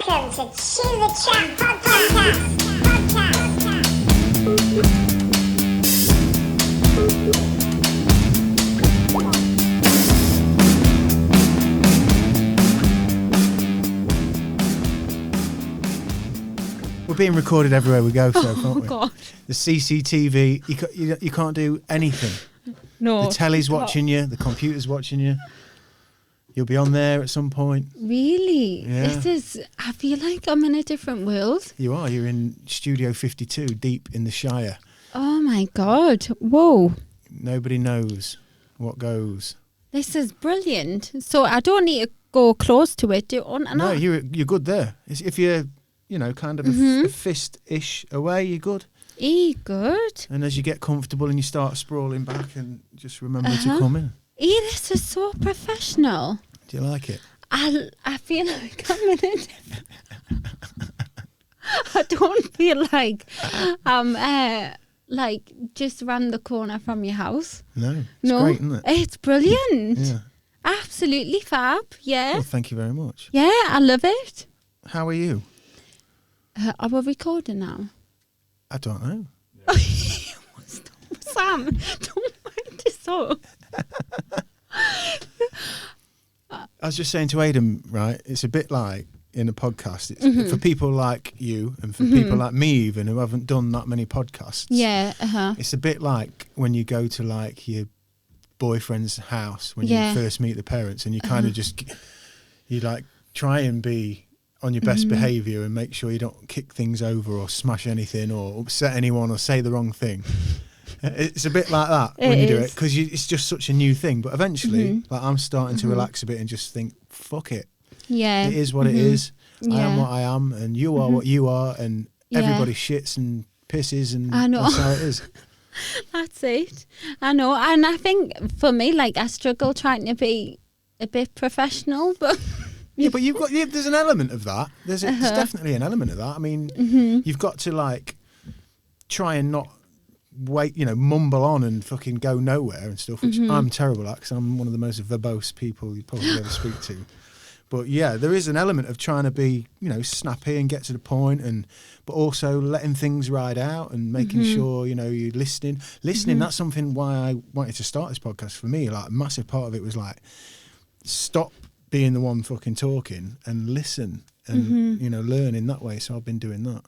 Welcome to Chew the Chat Podcast. We're being recorded everywhere we go, so aren't we? God. The CCTV, you can't do anything. No. The telly's watching you, the computer's watching you. You'll be on there at some point. Really? Yeah. I feel like I'm in a different world. You are. You're in Studio 52, deep in the Shire. Oh my God. Whoa. Nobody knows what goes. This is brilliant. So I don't need to go close to it, do I? No, you're good there. If you're, kind of a fist-ish away, you're good. Good. And as you get comfortable and you start sprawling back, and just remember to come in. This is so professional. Do you like it? I feel like I'm in a different... I don't feel like I'm just around the corner from your house. No, it's great, isn't it? It's brilliant. Yeah. Absolutely fab. Yeah. Well, thank you very much. Yeah, I love it. How are you? Are we recording now? I don't know. Sam, don't mind this up. I was just saying to Aidan, right, it's a bit like in a podcast, it's for people like you and for people like me even who haven't done that many podcasts. Yeah, It's a bit like when you go to like your boyfriend's house when you first meet the parents, and you kind of just, you like try and be on your best behaviour and make sure you don't kick things over or smash anything or upset anyone or say the wrong thing. It's a bit like that when you do it, because it's just such a new thing. But eventually, like, I'm starting to relax a bit and just think, fuck it. Yeah. It is what it is. Yeah. I am what I am, and you are what you are, and everybody shits and pisses, and I know. that's how it is. That's it. I know. And I think for me, like, I struggle trying to be a bit professional, but... Yeah, but there's an element of that. There's definitely an element of that. I mean, you've got to, like, try and not wait, mumble on and fucking go nowhere and stuff, which I'm terrible at, because I'm one of the most verbose people you probably ever speak to. But yeah, there is an element of trying to be, snappy and get to the point, but also letting things ride out and making sure, you're listening. That's something why I wanted to start this podcast. For me, like, a massive part of it was like, stop being the one fucking talking and listen and, learn in that way. So I've been doing that.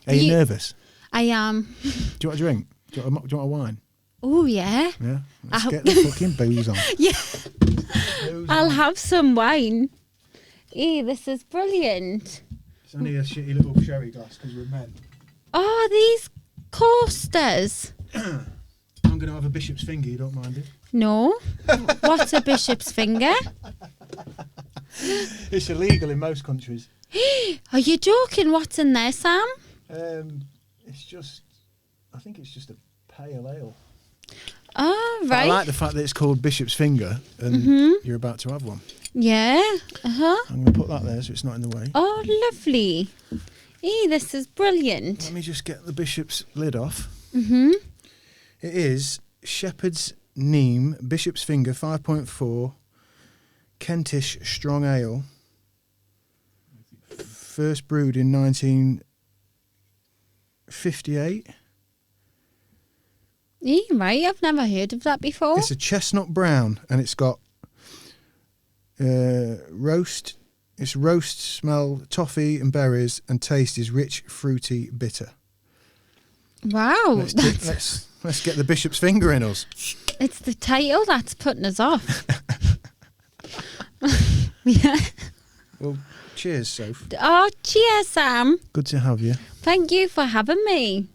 Are you nervous? I am. Do you want a drink? Do you want a wine? Oh, yeah. Yeah. Let's get the fucking booze on. Yeah. Booze I'll on. have some wine. This is brilliant. It's only a shitty little sherry glass because we're men. Oh, these coasters. I'm going to have a bishop's finger, you don't mind it? No. What's a bishop's finger? It's illegal in most countries. Are you joking? What's in there, Sam? I think it's just a pale ale. Oh, But right. I like the fact that it's called bishop's finger and you're about to have one. Yeah. I'm going to put that there so it's not in the way. Oh, lovely. This is brilliant. Let me just get the bishop's lid off. It is Shepherd's Neame Bishop's Finger 5.4 Kentish Strong Ale. First brewed in 1958. Right, I've never heard of that before. It's a chestnut brown, and it's got roast. It's roast smell, toffee and berries, and taste is rich, fruity, bitter. Wow. Let's get the bishop's finger in us. It's the title that's putting us off. Yeah. Well, cheers, Soph. Oh, cheers, Sam. Good to have you. Thank you for having me.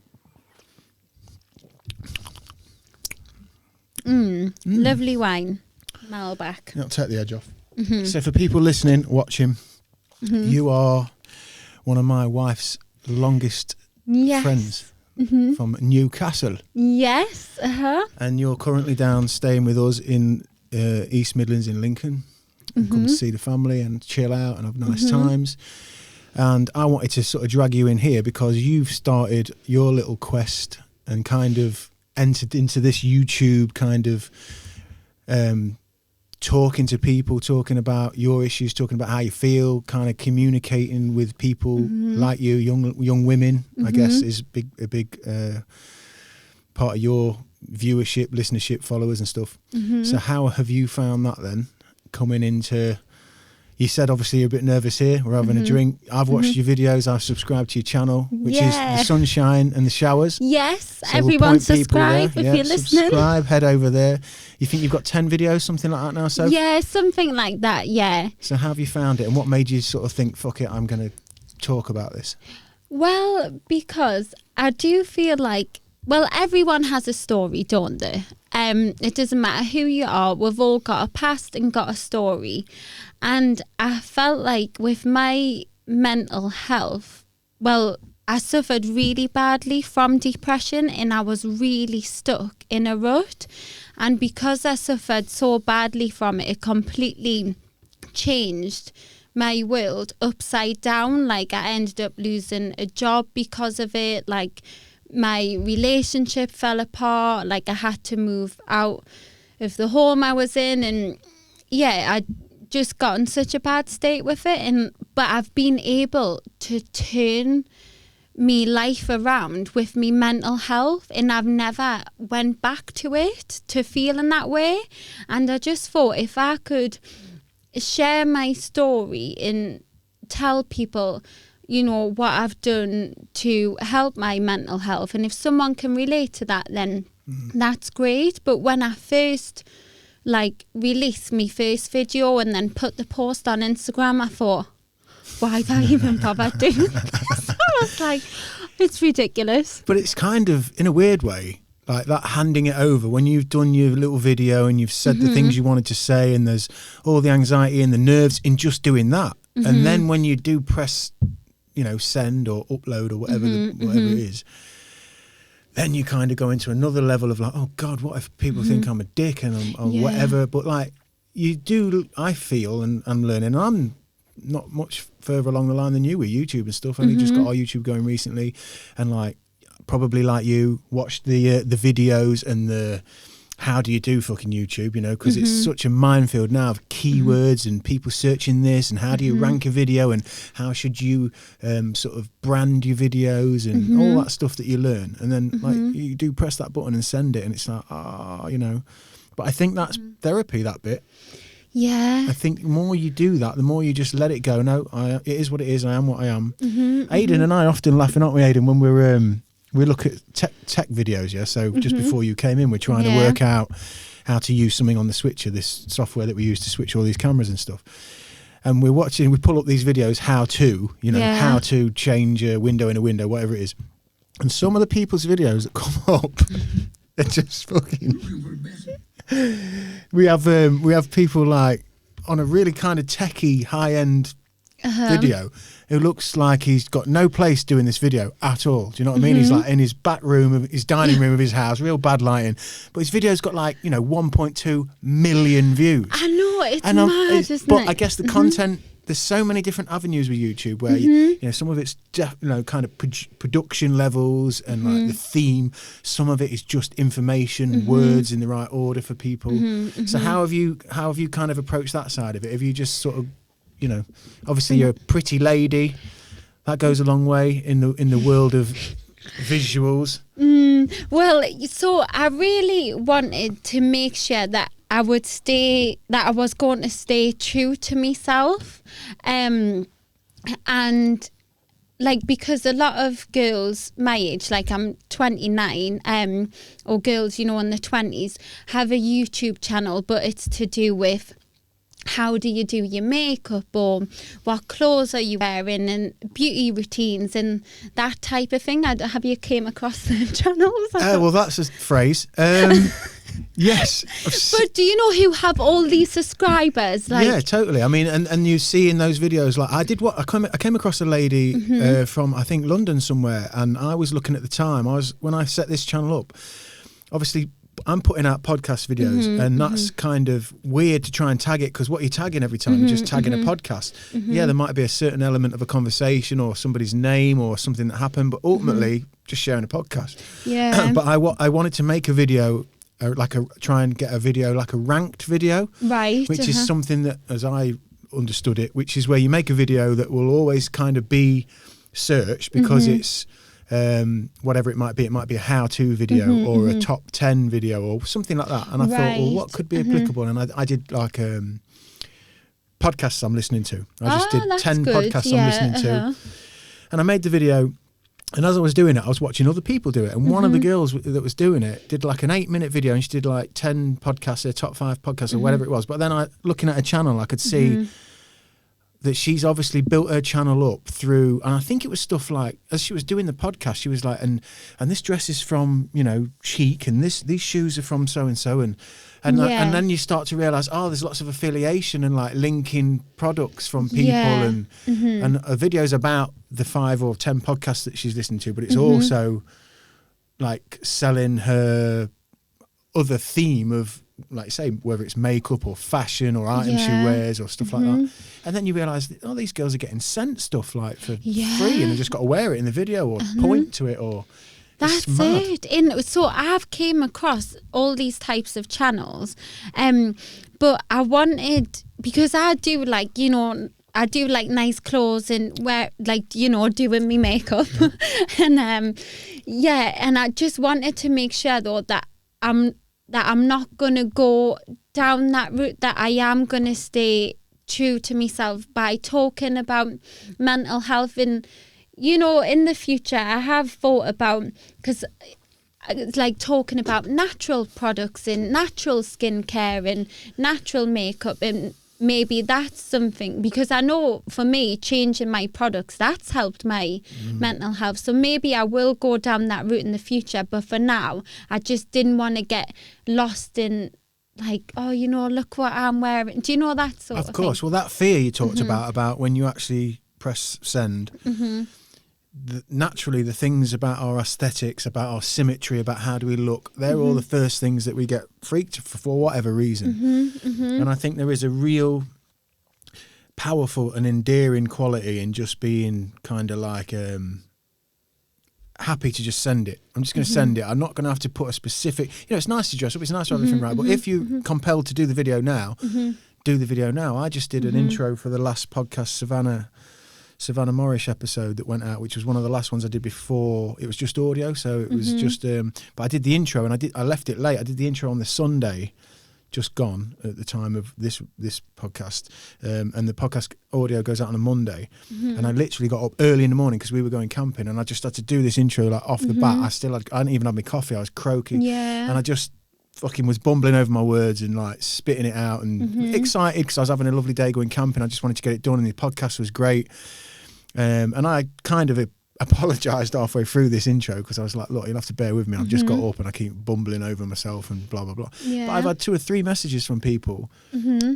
Lovely wine. Malbec. I'll take the edge off. So for people listening, watching, you are one of my wife's longest friends from Newcastle. Yes. And you're currently down staying with us in East Midlands in Lincoln. And come to see the family and chill out and have nice times. And I wanted to sort of drag you in here because you've started your little quest and kind of entered into this YouTube kind of talking to people, talking about your issues, talking about how you feel, kind of communicating with people like you, young women, I guess, is a big part of your viewership, listenership, followers and stuff. So how have you found that then, coming into... You said obviously you're a bit nervous here. We're having a drink. I've watched your videos. I've subscribed to your channel, which is the sunshine and the showers. Yes, So everyone we'll subscribe if you're listening. Subscribe, head over there. You think you've got 10 videos, something like that now, Soph? Yeah, something like that, yeah. So how have you found it, and what made you sort of think, fuck it, I'm going to talk about this? Well, because I do feel like, well, everyone has a story, don't they? It doesn't matter who you are. We've all got a past and got a story. And I felt like with my mental health, well, I suffered really badly from depression and I was really stuck in a rut. And because I suffered so badly from it, it completely changed my world upside down. Like, I ended up losing a job because of it. Like, my relationship fell apart. Like, I had to move out of the home I was in, and I just got in such a bad state with it. But I've been able to turn me life around with me mental health, and I've never went back to it, to feeling that way. And I just thought, if I could share my story and tell people, you know, what I've done to help my mental health, and if someone can relate to that, then that's great. But when I first released my first video and then put the post on Instagram, I thought, why have I even bothered doing this? I was like, it's ridiculous. But it's kind of, in a weird way, like that handing it over, when you've done your little video and you've said the things you wanted to say, and there's all the anxiety and the nerves in just doing that. And then when you do press, you know, send or upload or whatever it is, then you kind of go into another level of like, oh God, what if people think I'm a dick and I'm whatever. But like, you do, I feel, and I'm learning, I'm not much further along the line than you with YouTube and stuff. Only just got our YouTube going recently, and like, probably like you, watched the videos and the how do you do fucking YouTube, you know, because it's such a minefield now of keywords and people searching this, and how do you rank a video, and how should you sort of brand your videos, and all that stuff that you learn. And then like, you do press that button and send it, and it's like, you know. But I think that's therapy, that bit. Yeah. I think the more you do that, the more you just let it go. No, it is what it is. I am what I am. Aidan and I often laughing, aren't we, Aidan, when we look at tech videos, yeah? So just before you came in, we're trying to work out how to use something on the switcher, this software that we use to switch all these cameras and stuff. And we pull up these videos, how to change a window in a window, whatever it is. And some of the people's videos that come up, they're just fucking... We have people like on a really kind of techie, high-end video who looks like he's got no place doing this video at all. Do you know what I mean? He's like in his back room of his dining room of his house, real bad lighting, but his video's got like, you know, 1.2 million views. I know, it's mad, isn't it? But I guess the content, there's so many different avenues with YouTube where you know, some of it's kind of production levels and like the theme. Some of it is just information, words in the right order for people. So how have you kind of approached that side of it? Have you just sort of, you know, obviously you're a pretty lady, that goes a long way in the world of visuals. Well, so I really wanted to make sure that I was going to stay true to myself, and like, because a lot of girls my age, like I'm 29, or girls, you know, in the 20s, have a YouTube channel, but it's to do with how do you do your makeup, or what clothes are you wearing, and beauty routines and that type of thing. Have you came across the channels? Well, that's a phrase. Yes. But do you know who have all these subscribers? Like, yeah, totally. I mean, and you see in those videos, like I came across a lady from, I think, London somewhere, and I was looking at the time, when I set this channel up, obviously I'm putting out podcast videos, and that's kind of weird to try and tag it, because what you're tagging every time, you're just tagging a podcast. Yeah, there might be a certain element of a conversation or somebody's name or something that happened, but ultimately just sharing a podcast. Yeah. But I wanted to make a video try and get a video like a ranked video, Right. which is something that, as I understood it, which is where you make a video that will always kind of be searched because it's whatever it might be. It might be a how-to video or a top 10 video or something like that. And I thought, well, what could be applicable? And I did like podcasts I'm listening to. I just did 10 podcasts I'm listening to. And I made the video. And as I was doing it, I was watching other people do it. And one of the girls that was doing it did like an 8-minute video, and she did like 10 podcasts, her top 5 podcasts or whatever it was. But then looking at her channel, I could see that she's obviously built her channel up through, and I think it was stuff like, as she was doing the podcast, she was like, and this dress is from, Chic, and these shoes are from so-and-so, and then you start to realise, there's lots of affiliation and like linking products from people and a video's about the 5 or 10 podcasts that she's listened to, but it's also like selling her other theme of, like say, whether it's makeup or fashion or items she wears or stuff like that. And then you realise that, these girls are getting sent stuff like for free, and they just got to wear it in the video or point to it or... That's it. So I've came across all these types of channels, but I wanted, because I do like, I do like nice clothes and wear, like, doing me makeup. And and I just wanted to make sure though that I'm not going to go down that route, that I am going to stay true to myself by talking about mental health. And in the future, I have thought about, because it's like talking about natural products and natural skincare and natural makeup, and maybe that's something, because I know for me, changing my products, that's helped my mental health. So maybe I will go down that route in the future. But for now, I just didn't want to get lost in like, look what I'm wearing. Do you know that sort of thing? Of course. Well, that fear you talked about when you actually press send, naturally the things about our aesthetics, about our symmetry, about how do we look, they're all the first things that we get freaked for whatever reason. And I think there is a real powerful and endearing quality in just being kind of like happy to just send it. I'm just going to send it. I'm not going to have to put a specific, it's nice to dress up, it's nice to have everything right, but if you're compelled to do the video now, do the video now. I just did an intro for the last podcast, Savannah Morrish episode that went out, which was one of the last ones I did before it was just audio. So it was just, but I did the intro and I left it late. I did the intro on the Sunday, just gone at the time of this podcast, and the podcast audio goes out on a Monday. And I literally got up early in the morning because we were going camping, and I just had to do this intro like off the bat. I hadn't even had my coffee. I was croaking, and I just fucking was bumbling over my words and like spitting it out and excited because I was having a lovely day going camping. I just wanted to get it done, and the podcast was great. And I kind of apologised halfway through this intro because I was like, look, you'll have to bear with me. I've just got up and I keep bumbling over myself and blah, blah, blah. Yeah. But I've had 2 or 3 messages from people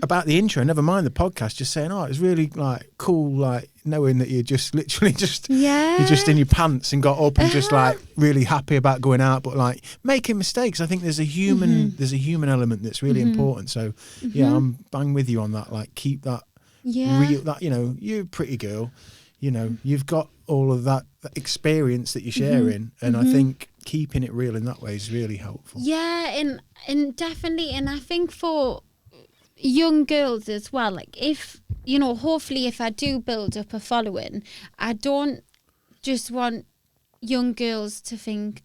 about the intro, never mind the podcast, just saying, it was really like cool, like knowing that you're just literally you're just in your pants and got up and just like really happy about going out, but like making mistakes. I think there's a human element that's really important. So yeah, I'm bang with you on that. Like keep that real, that, you're a pretty girl. You've got all of that experience that you're sharing, and I think keeping it real in that way is really helpful. Yeah, and definitely, and I think for young girls as well, like if, hopefully if I do build up a following, I don't just want young girls to think,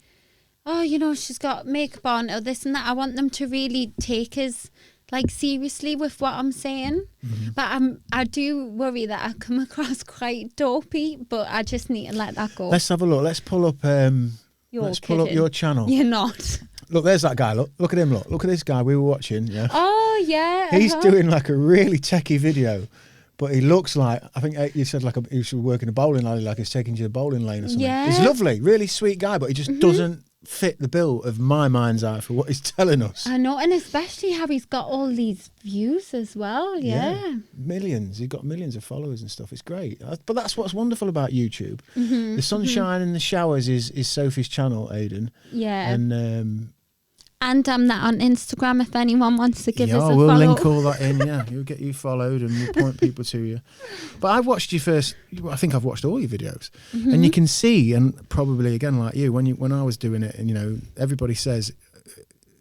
she's got makeup on or this and that. I want them to really take us like seriously with what I'm saying. But I do worry that I come across quite dopey, but I just need to let that go. Let's have a look. Let's pull up pull up your channel. You're not. Look, there's that guy. Look at him. Look at this guy we were watching. Yeah. Oh yeah. He's doing like a really techie video, but he looks like, I think you said like he should work in a bowling alley, like he's taking you to the bowling lane or something. Yeah. He's lovely, really sweet guy, but he just doesn't fit the bill of my mind's eye for what he's telling us. I know, and especially how he's got all these views as well. Yeah. Millions. He's got millions of followers and stuff. It's great. But that's what's wonderful about YouTube. The sunshine and the showers is Sophie's channel, Aidan. Yeah. And I'm that on Instagram if anyone wants to give us a follow. We'll link all that in, We'll get you followed and we'll point people to you. But I've watched you first, I think I've watched all your videos. And you can see, and probably again like you, when I was doing it, and everybody says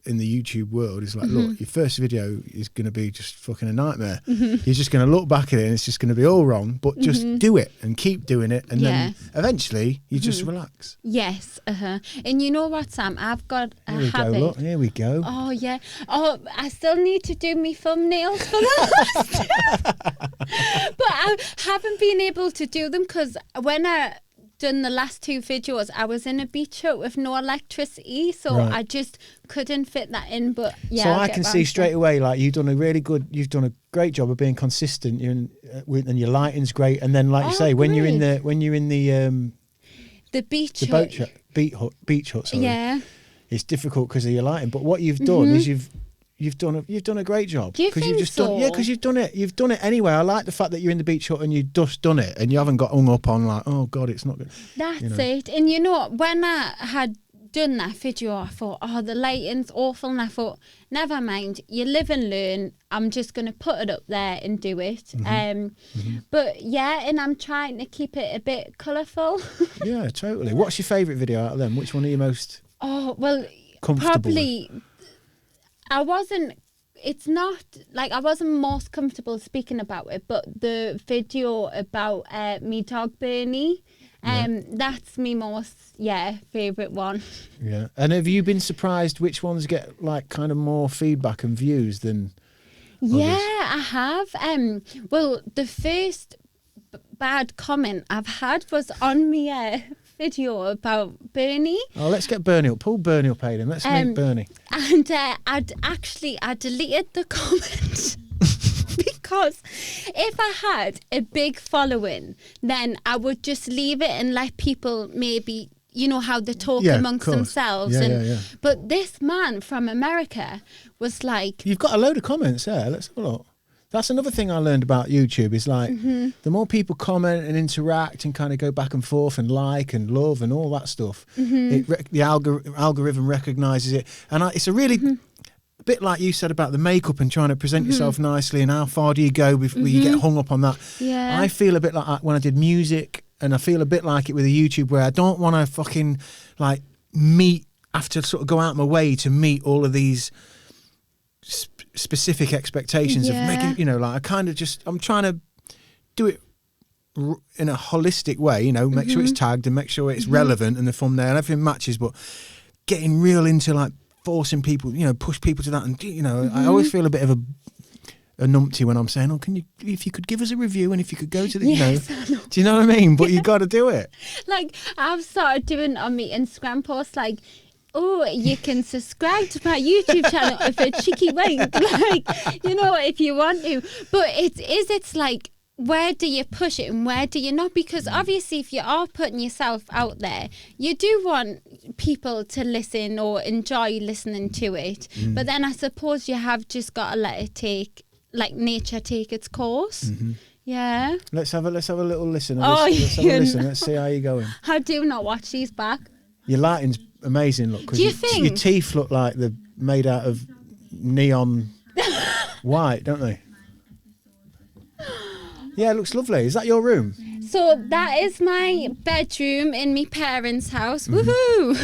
in the YouTube world is like, look, your first video is going to be just fucking a nightmare. You're just going to look back at it and it's just going to be all wrong, but just do it and keep doing it. And then eventually you just relax. Yes. And you know what, Sam? I've got a Here we habit. go, look, here we go. Oh, yeah. Oh, I still need to do my thumbnails for that. But I haven't been able to do them because when I done the last 2 videos, I was in a beach hut with no electricity, so I just couldn't fit that in. But yeah, so I can see straight away, like you've done a great job of being consistent, and your lighting's great. And then, like you say, when you're in the beach hut, sorry, it's difficult because of your lighting. But what you've done is you've done a great job. Do you think you've just so? done, yeah, because you've done it anyway. I like the fact that you're in the beach hut and you've just done it and you haven't got hung up on like, oh God, it's not good. That's it. And you know, when I had done that video, I thought, oh, the lighting's awful, and I thought, never mind, you live and learn. I'm just going to put it up there and do it. But yeah, and I'm trying to keep it a bit colourful. Yeah, totally. What's your favourite video out of them? Which one are you most comfortable probably with? I wasn't most comfortable speaking about it, but the video about me dog Bernie, that's my most favourite one. Yeah. And have you been surprised which ones get like kind of more feedback and views than others? Yeah, I have. Well, the first bad comment I've had was on my video about Bernie. Oh, let's get Bernie up. Pull Bernie up, Aidan. Let's make Bernie. And I deleted the comment because if I had a big following, then I would just leave it and let people maybe, you know, how they talk amongst themselves. But this man from America was like... You've got a load of comments there. Let's have a look. That's another thing I learned about YouTube is like the more people comment and interact and kind of go back and forth and like and love and all that stuff, the algorithm recognises it. And it's a really a bit like you said about the makeup and trying to present yourself nicely and how far do you go before you get hung up on that. Yeah. I feel a bit like that when I did music, and I feel a bit like it with the YouTube where I don't want to fucking like have to sort of go out my way to meet all of these specific expectations of making, you know, like I kind of just, I'm trying to do it in a holistic way, you know, make sure it's tagged and make sure it's relevant and the thumbnail and everything matches, but getting real into like forcing people, you know, push people to that. And, you know, I always feel a bit of a numpty when I'm saying, oh, if you could give us a review and if you could go to the, you know, do you know what I mean? But you got to do it. Like I've started doing on my Instagram posts, like, oh, you can subscribe to my YouTube channel if a cheeky wink, like, you know, if you want to. But it's like, where do you push it and where do you not? Because obviously if you are putting yourself out there, you do want people to listen or enjoy listening to it. But then I suppose you have just got to let it nature take its course. Yeah. Let's have a little listen. Let's have a listen. Let's see how you're going. I do not watch these back. Your lighting's amazing, look. Do you think? Your teeth look like they're made out of neon white, don't they? Yeah, it looks lovely. Is that your room? So that is my bedroom in my parents' house. Woohoo!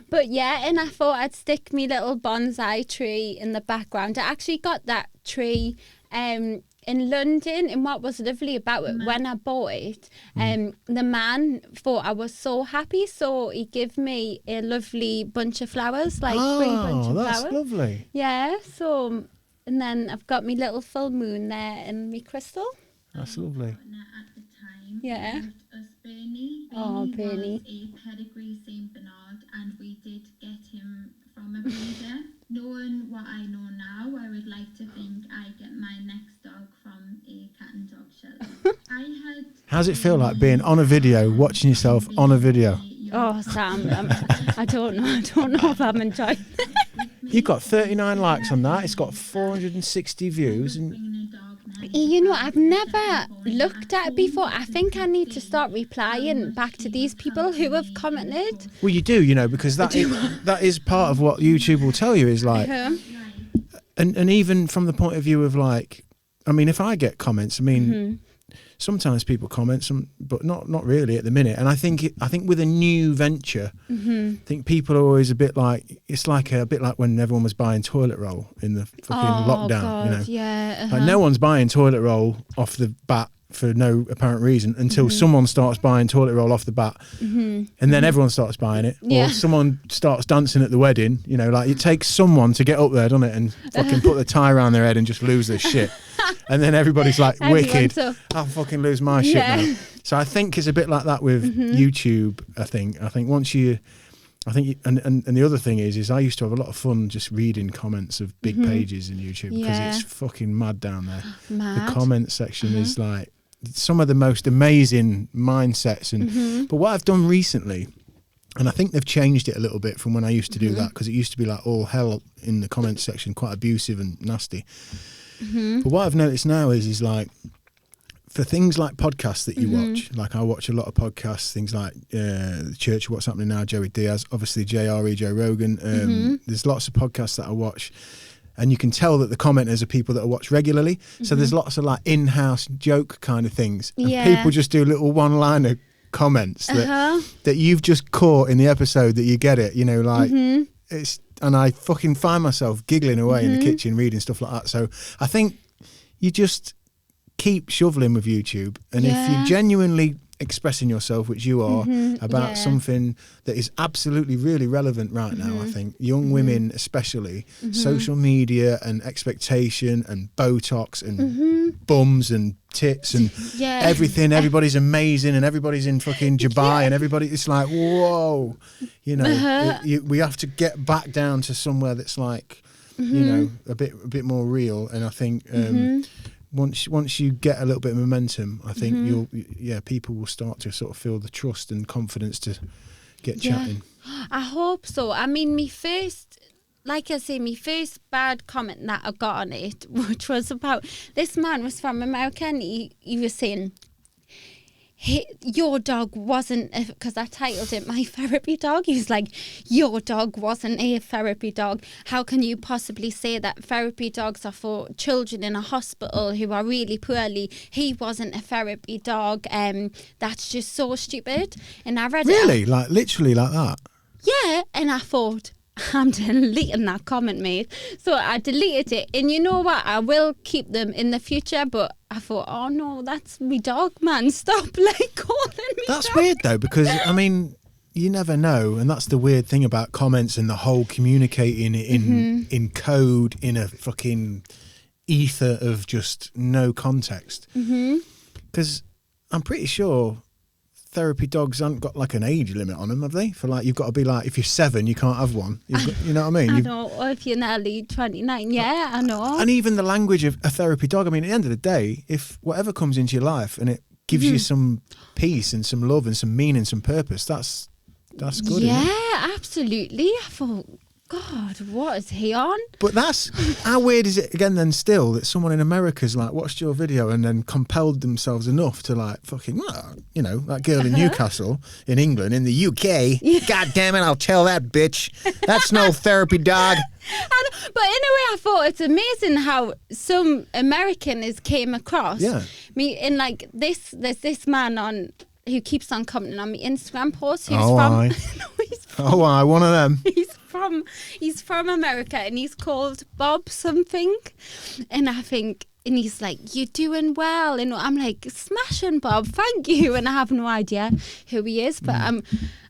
But yeah, and I thought I'd stick my little bonsai tree in the background. I actually got that tree in London, and what was lovely about it, when I bought it, the man thought I was so happy, so he gave me a lovely bunch of flowers, like 3 bunch of flowers. Oh, that's lovely. Yeah, so, and then I've got my little full moon there and my crystal. That's lovely. At the time, yeah. Us Bernie. Bernie was a pedigree Saint Bernard, and we did get him from a breeder. Knowing what I know now, I would like to think I get my next dog from a cat and dog shelter. How's it feel like being on a video, watching yourself on a video? Oh, Sam, I don't know if I'm enjoying it. You've got 39 likes on that. It's got 460 views. And you know, I've never looked at it before. I think I need to start replying back to these people who have commented. Well, you do, you know, because that is part of what YouTube will tell you is like, and even from the point of view of like, I mean, if I get comments, I mean, sometimes people comment, but not really at the minute. And I think with a new venture, I think people are always a bit like, it's like a bit like when everyone was buying toilet roll in the fucking lockdown. God, you know, yeah, like no one's buying toilet roll off the bat for no apparent reason until someone starts buying toilet roll off the bat, and then everyone starts buying it, or someone starts dancing at the wedding. You know, like it takes someone to get up there, doesn't it, and fucking put the tie around their head and just lose their shit, and then everybody's like, wicked, I'll fucking lose my shit now. So I think it's a bit like that with YouTube. I think once you, and the other thing is I used to have a lot of fun just reading comments of big pages in YouTube because it's fucking mad down there. The comment section is like some of the most amazing mindsets. And but what I've done recently, and I think they've changed it a little bit from when I used to do that, because it used to be like all hell in the comment section, quite abusive and nasty. But what I've noticed now is like, for things like podcasts that you watch, like I watch a lot of podcasts, things like The Church, What's Happening Now, Joey Diaz, obviously JRE, Joe Rogan. There's lots of podcasts that I watch, and you can tell that the commenters are people that I watch regularly. So there's lots of like in-house joke kind of things. And people just do little one-liner comments that you've just caught in the episode that you get it, you know, like it's, and I fucking find myself giggling away in the kitchen reading stuff like that. So I think you just keep shoveling with YouTube, and if you're genuinely expressing yourself, which you are, about something that is absolutely really relevant right now, I think young women especially, social media and expectation and Botox and bums and tits and everything, everybody's amazing and everybody's in fucking Dubai and everybody, it's like, whoa, you know, we have to get back down to somewhere that's like, you know, a bit more real. And I think once you get a little bit of momentum, I think people will start to sort of feel the trust and confidence to get chatting. I hope so. I mean, my first bad comment that I got on it, which was about, this man was from America, and he was saying, your dog wasn't, because I titled it my therapy dog, he was like, your dog wasn't a therapy dog. How can you possibly say that therapy dogs are for children in a hospital who are really poorly? He wasn't a therapy dog. That's just so stupid. And I read really? Like literally like that? Yeah, and I thought, I'm deleting that comment, mate. So I deleted it. And you know what? I will keep them in the future, but I thought, oh no, that's me dog, man. Stop like calling me That's dog. weird though, because I mean, you never know, and that's the weird thing about comments and the whole communicating in code, in a fucking ether of just no context. Because I'm pretty sure therapy dogs haven't got like an age limit on them, have they? For like, you've got to be like, if you're 7, you can't have one. You know what I mean? I know, or if you're nearly 29, yeah, I know. And even the language of a therapy dog, I mean, at the end of the day, if whatever comes into your life and it gives you some peace and some love and some meaning, some purpose, that's good. Yeah, absolutely. I thought, God, what is he on? But that's, how weird is it again then still that someone in America's like watched your video and then compelled themselves enough to like fucking, you know, that girl in Newcastle, in England, in the UK, God damn it, I'll tell that bitch. That's no therapy dog. But in a way, I thought it's amazing how some Americans came across me in like this. There's this man on who keeps on commenting on my Instagram posts. Who's One of them. He's from America, and he's called Bob something, and I think, and he's like, you're doing well, and I'm like, smashing, Bob, thank you. And I have no idea who he is, but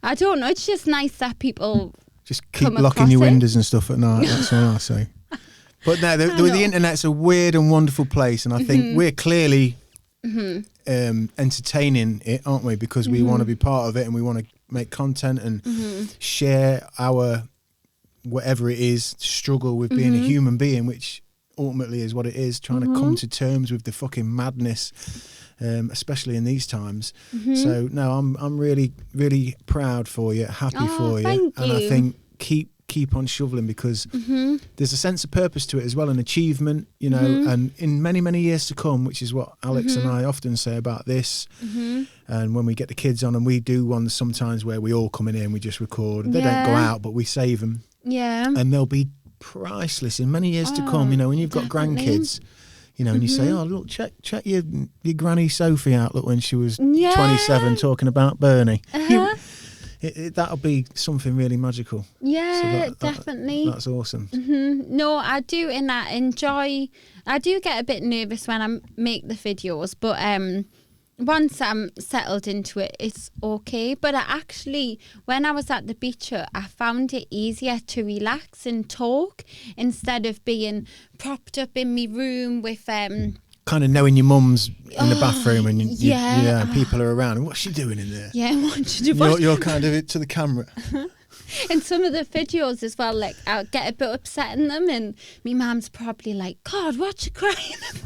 I don't know, it's just nice that people just keep locking your windows and stuff at night. That's all I say. But no, the internet's a weird and wonderful place, and I think we're clearly entertaining it, aren't we? Because we want to be part of it, and we want to make content and share our whatever it is, struggle with being a human being, which ultimately is what it is, trying to come to terms with the fucking madness, especially in these times. So no, I'm really, really proud for you, happy for you. Thank and you. I think keep on shoveling, because there's a sense of purpose to it as well, an achievement, you know, and in many, many years to come, which is what Alex and I often say about this. And when we get the kids on, and we do ones sometimes where we all come in here and we just record, and they don't go out, but we save them. Yeah. And they'll be priceless in many years to come, you know, when you've got grandkids. You know, and you say, oh, look, check your granny Sophie out, look, when she was Yeah. 27 talking about Bernie. Uh-huh. That'll be something really magical. Yeah, So definitely. That's awesome. No, I do, and I do get a bit nervous when I make the videos, but once I'm settled into it, it's okay. But when I was at the beach, I found it easier to relax and talk instead of being propped up in my room with Kind of knowing your mum's in the bathroom and yeah. people are around. And what's she doing in there? Yeah, what should you You're kind of to the camera. And some of the videos as well, like I'll get a bit upset in them, and my mum's probably like, God, what you crying about?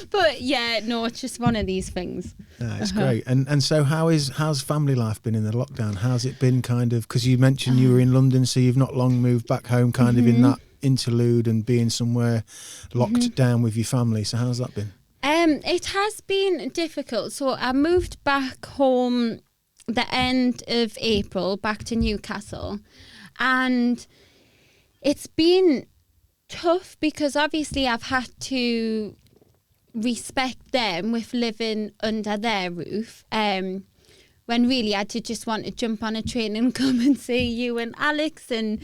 But yeah, no, it's just one of these things. Yeah, it's great. And so how's family life been in the lockdown? How's it been kind of, because you mentioned you were in London, so you've not long moved back home, kind of in that interlude and being somewhere locked down with your family. So how's that been? It has been difficult. So I moved back home the end of April, back to Newcastle, and it's been tough because obviously I've had to respect them with living under their roof, when really I did just want to jump on a train and come and see you and Alex, and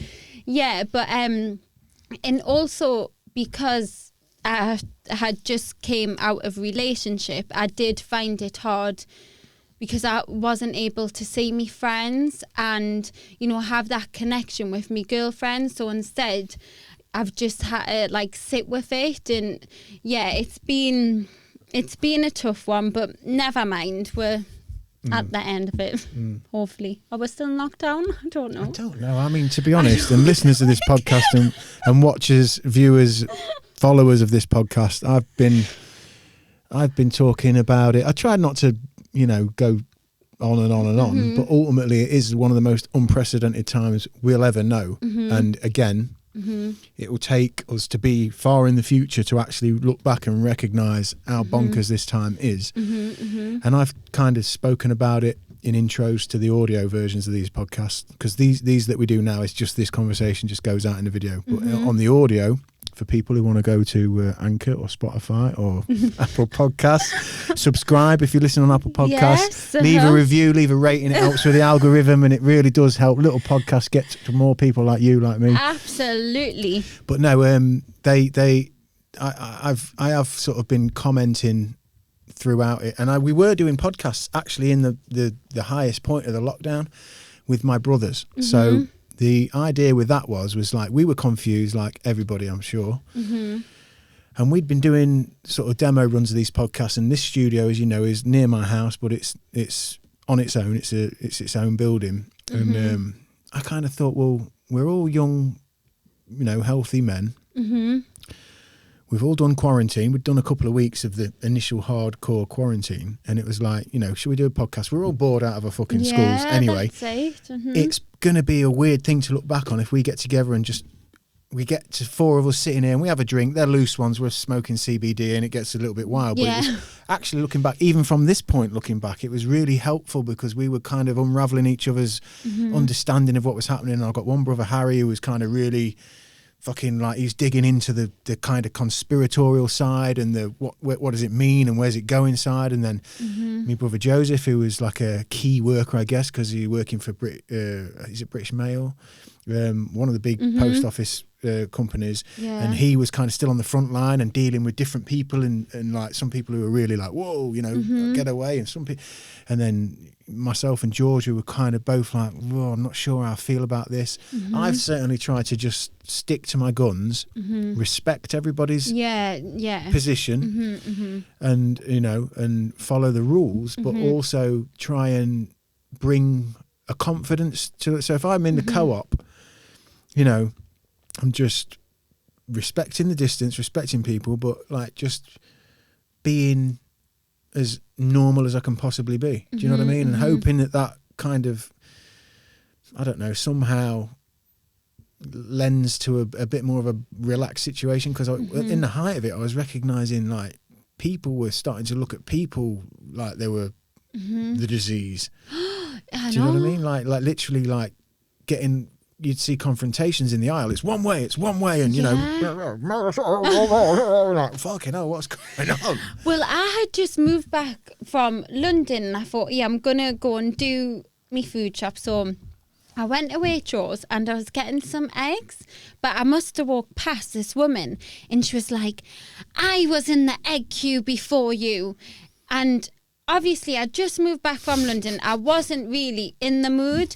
yeah, but and also because I had just came out of relationship, I did find it hard because I wasn't able to see me friends and, you know, have that connection with me girlfriend. So instead, I've just had to like sit with it, and yeah, it's been a tough one, but never mind. We're at the end of it. Hopefully, are we still in lockdown? I don't know. I don't know. I mean, to be honest, and listeners of this podcast and watchers, viewers, followers of this podcast, I've been talking about it. I tried not to, you know, go on and on and on, but ultimately it is one of the most unprecedented times we'll ever know. And again, it will take us to be far in the future to actually look back and recognise how bonkers this time is. And I've kind of spoken about it in intros to the audio versions of these podcasts, because these that we do now is just this conversation just goes out in the video. But on the audio, for people who want to go to Anchor or Spotify or Apple Podcasts, subscribe if you listen on Apple Podcasts. Yes, leave a review, leave a rating. It helps with the algorithm, and it really does help little podcasts get to more people like you, like me. Absolutely. But no, I have sort of been commenting throughout it, and we were doing podcasts actually in the highest point of the lockdown with my brothers. So the idea with that was like we were confused like everybody, I'm sure. And we'd been doing sort of demo runs of these podcasts, and this studio, as you know, is near my house, but it's on its own. It's its own building. And I kind of thought, well, we're all young, you know, healthy men. We've all done quarantine. We'd done a couple of weeks of the initial hardcore quarantine, and it was like, you know, should we do a podcast? We're all bored out of our fucking schools anyway. That's it. It's going to be a weird thing to look back on if we get together and we get to four of us sitting here and we have a drink. They're loose ones. We're smoking CBD and it gets a little bit wild. But it was actually looking back, even from this point looking back, it was really helpful because we were kind of unraveling each other's understanding of what was happening. And I've got one brother, Harry, who was kind of really fucking like, he's digging into the kind of conspiratorial side and the what does it mean and where's it going side. And then my brother Joseph, who was like a key worker, I guess, because he's working for is it British Mail, one of the big post office companies, and he was kind of still on the front line and dealing with different people and like some people who were really like, whoa, you know, get away, and some people, and then myself and George, who were kind of both like, whoa, I'm not sure how I feel about this. I've certainly tried to just stick to my guns, respect everybody's position, and you know, and follow the rules, but also try and bring a confidence to it. So if I'm in the co-op, you know, I'm just respecting the distance, respecting people, but like just being as normal as I can possibly be. Do you know what I mean? And hoping that kind of, I don't know, somehow lends to a bit more of a relaxed situation. Because in the height of it, I was recognising like people were starting to look at people like they were the disease. Do you know what I mean? Like literally like getting you'd see confrontations in the aisle. It's one way, and you know, like, fucking hell, what's going on? Well, I had just moved back from London and I thought, yeah, I'm gonna go and do my food shop. So I went to Waitrose and I was getting some eggs, but I must have walked past this woman and she was like, I was in the egg queue before you. And obviously I just moved back from London. I wasn't really in the mood.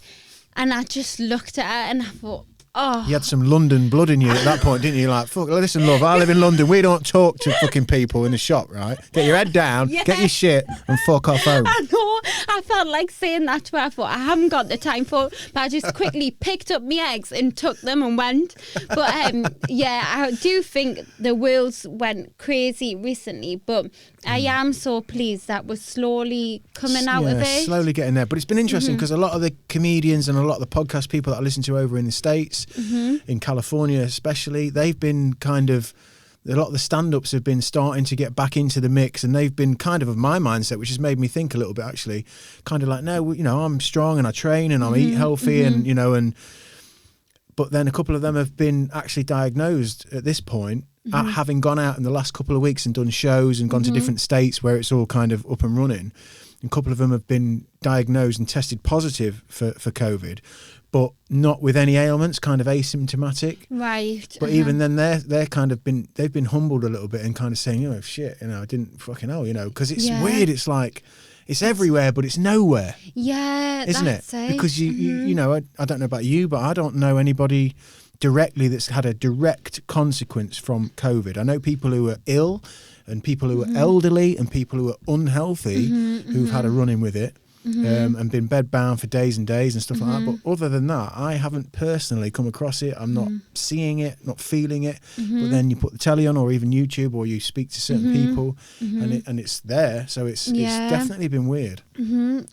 And I just looked at her and I thought, oh. You had some London blood in you at that point, didn't you? Like, fuck, listen, love, I live in London. We don't talk to fucking people in the shop, right? Get your head down, get your shit, and fuck off home. I know. I felt like saying that to her. I thought, I haven't got the time for it. But I just quickly picked up my eggs and took them and went. But yeah, I do think the world's went crazy recently. But I am so pleased that we're slowly coming out of it. Slowly getting there. But it's been interesting because a lot of the comedians and a lot of the podcast people that I listen to over in the States, in California especially, they've been kind of, a lot of the stand-ups have been starting to get back into the mix, and they've been kind of my mindset, which has made me think a little bit actually, kind of like, no, you know, I'm strong and I train and I eat healthy and, you know, and but then a couple of them have been actually diagnosed at this point, at having gone out in the last couple of weeks and done shows and gone to different states where it's all kind of up and running. And a couple of them have been diagnosed and tested positive for COVID, but not with any ailments, kind of asymptomatic. Right. But even then, they're kind of they've been humbled a little bit and kind of saying, oh shit, you know, I didn't fucking know, you know, because it's weird. It's like, it's everywhere, but it's nowhere. Yeah, isn't that's it? Because you know, I don't know about you, but I don't know anybody directly that's had a direct consequence from COVID. I know people who are ill and people who are elderly and people who are unhealthy who've had a run-in with it. And been bedbound for days and days and stuff like that. But other than that, I haven't personally come across it. I'm not seeing it, not feeling it. But then you put the telly on, or even YouTube, or you speak to certain people, and it's there. So it's definitely been weird.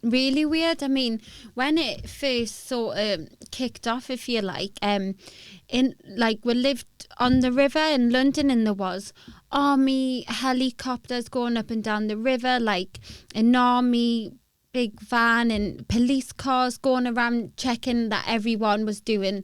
Really weird. I mean, when it first sort of kicked off, if you like, in like we lived on the river in London, and there was army helicopters going up and down the river, like an army big van and police cars going around checking that everyone was doing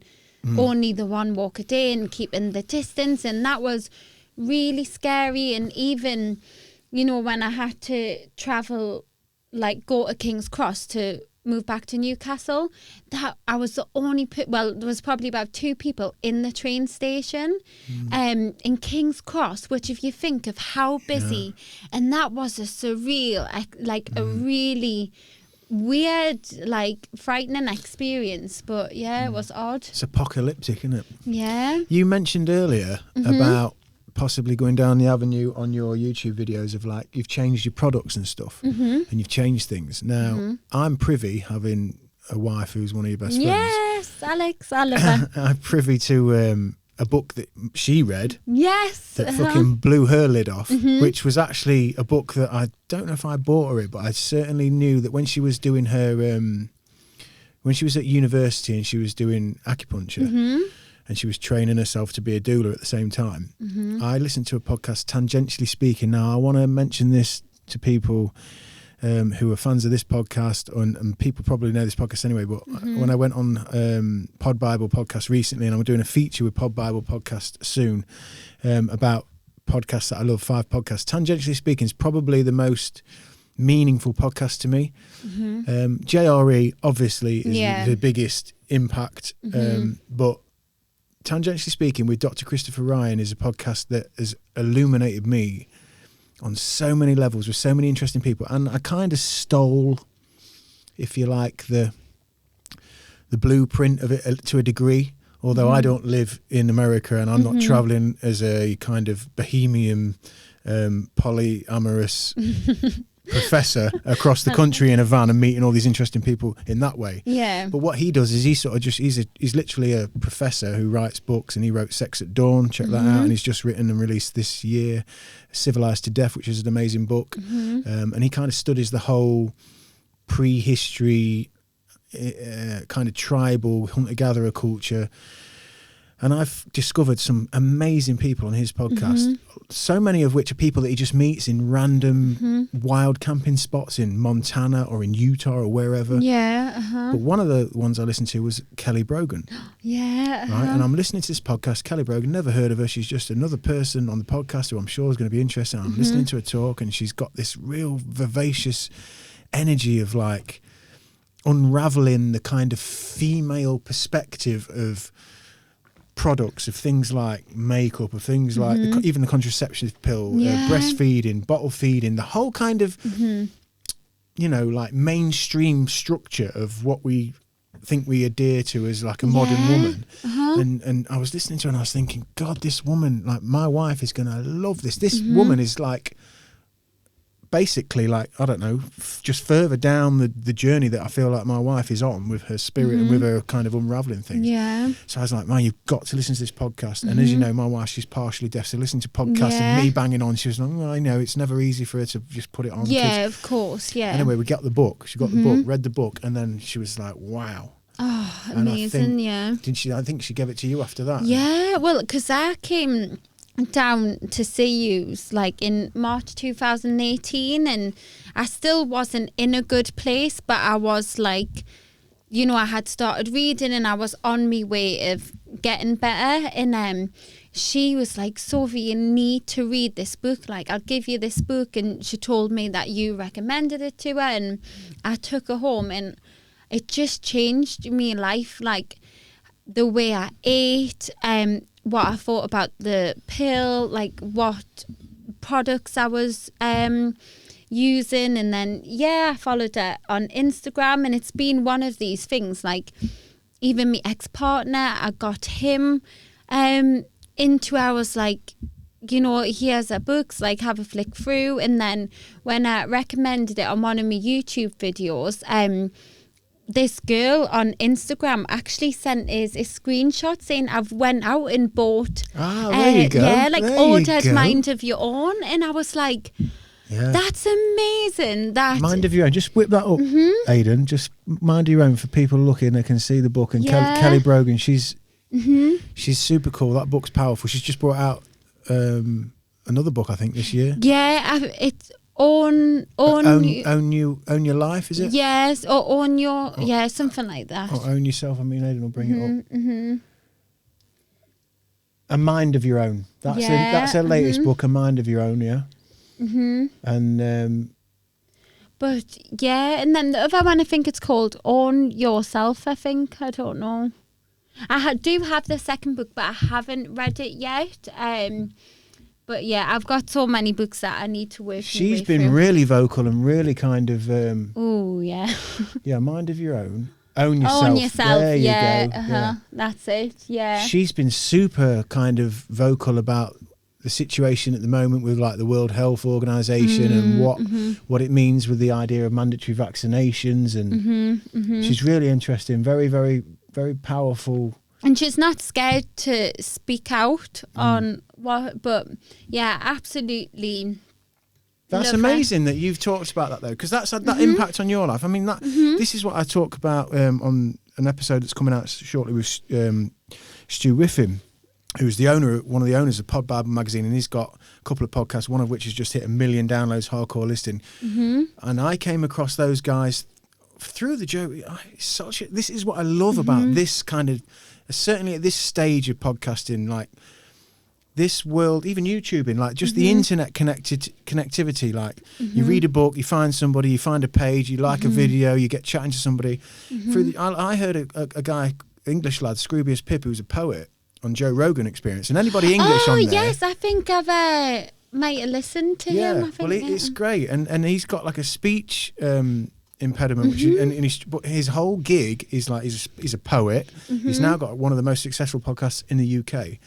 only the one walk a day and keeping the distance, and that was really scary. And even, you know, when I had to travel, like go to King's Cross to move back to Newcastle, that I was the only there was probably about 2 people in the train station in King's Cross, which if you think of how busy, and that was a surreal, like a really weird, like frightening experience. But it was odd. It's apocalyptic, isn't it? Yeah. You mentioned earlier about possibly going down the avenue on your YouTube videos of like, you've changed your products and stuff, and you've changed things. Now, I'm privy, having a wife who's one of your best friends. Yes, Alex, I love her. I'm privy to a book that she read. Yes. That fucking blew her lid off, which was actually a book that I don't know if I bought her it, but I certainly knew that when she was doing her, when she was at university and she was doing acupuncture, and she was training herself to be a doula at the same time. I listened to a podcast, Tangentially Speaking. Now, I want to mention this to people who are fans of this podcast, and people probably know this podcast anyway, but when I went on Pod Bible podcast recently, and I'm doing a feature with Pod Bible podcast soon about podcasts that I love, 5 podcasts. Tangentially Speaking is probably the most meaningful podcast to me. JRE obviously is the biggest impact, but Tangentially Speaking with Dr. Christopher Ryan is a podcast that has illuminated me on so many levels with so many interesting people. And I kind of stole, if you like, the blueprint of it to a degree, although I don't live in America and I'm not traveling as a kind of bohemian, polyamorous professor across the country in a van and meeting all these interesting people in that way. Yeah. But what he does is he sort of just, he's literally a professor who writes books, and he wrote Sex at Dawn, check that out, and he's just written and released this year Civilized to Death, which is an amazing book. And he kind of studies the whole prehistory kind of tribal hunter-gatherer culture. And I've discovered some amazing people on his podcast, so many of which are people that he just meets in random wild camping spots in Montana or in Utah or wherever. Yeah. But one of the ones I listened to was Kelly Brogan. Yeah. Right? And I'm listening to this podcast, Kelly Brogan, never heard of her. She's just another person on the podcast who I'm sure is going to be interesting. I'm listening to her talk, and she's got this real vivacious energy of like unraveling the kind of female perspective of products, of things like makeup, of things like even the contraceptive pill, breastfeeding, bottle feeding, the whole kind of you know, like mainstream structure of what we think we adhere to as like a modern woman. And I was listening to her and I was thinking, God, this woman, like my wife is going to love this. This woman is like basically like, I don't know, just further down the journey that I feel like my wife is on with her spirit and with her kind of unraveling things. Yeah. So I was like, man, you've got to listen to this podcast. And as you know, my wife, she's partially deaf, so listening to podcasts and me banging on, she was like, oh, I know, it's never easy for her to just put it on. Yeah, of course, yeah. Anyway, we got the book. She got the book, read the book, and then she was like, wow. Oh, And amazing, yeah. Didn't she? I think she gave it to you after that. Yeah, well, because I came down to see you like in March 2018, and I still wasn't in a good place, but I was like, you know, I had started reading and I was on my way of getting better. And she was like, Sophie, you need to read this book, like I'll give you this book. And she told me that you recommended it to her, and I took her home, and it just changed my life, like the way I ate, what I thought about the pill, like what products I was using. And then I followed her on Instagram, and it's been one of these things, like even my ex-partner, I got him into, I was like, you know, here's her books, like have a flick through. And then when I recommended it on one of my YouTube videos, this girl on Instagram actually sent us a screenshot saying I've went out and bought there you go. Yeah, like there ordered you go. Mind of Your Own. And I was like, that's amazing. That Mind of Your Own. Just whip that up, Aidan. Just Mind of Your Own for people looking. They can see the book. And Kelly Brogan, she's super cool. That book's powerful. She's just brought out another book, I think, this year. Yeah, it's own your life, is it? Yes, or own your something like that. Or own yourself. I mean, Aidan will bring it up. A Mind of Your Own. That's her latest book, A Mind of Your Own. Yeah. And but and then the other one, I think it's called Own Yourself. I think, I don't know. I do have the second book, but I haven't read it yet. But I've got so many books that I need to work. She's been really vocal and really kind of. Oh yeah. Yeah, Mind of Your Own. Own yourself. Own yourself. There you go. Yeah. That's it. Yeah. She's been super kind of vocal about the situation at the moment with like the World Health Organization and what it means with the idea of mandatory vaccinations, and she's really interesting. Very, very, very powerful. And she's not scared to speak out on what, but absolutely. That's amazing that you've talked about that though, because that's had that impact on your life. I mean, that this is what I talk about on an episode that's coming out shortly with Stu Whiffin, who's one of the owners of Pod Bible magazine, and he's got a couple of podcasts, one of which has just hit 1 million downloads, hardcore listing. And I came across those guys through the Joe. This is what I love about this kind of. Certainly at this stage of podcasting, like this world, even YouTubing, like just the internet connectivity, like you read a book, you find somebody, you find a page, you like a video, you get chatting to somebody. I heard a guy, English lad, Scroobius Pip, who's a poet, on Joe Rogan Experience, and anybody English on there. Oh yes, I think I've might have listened to him. I think, it's great, and he's got like a speech impediment, which but his whole gig is like he's a poet. He's now got one of the most successful podcasts in the UK.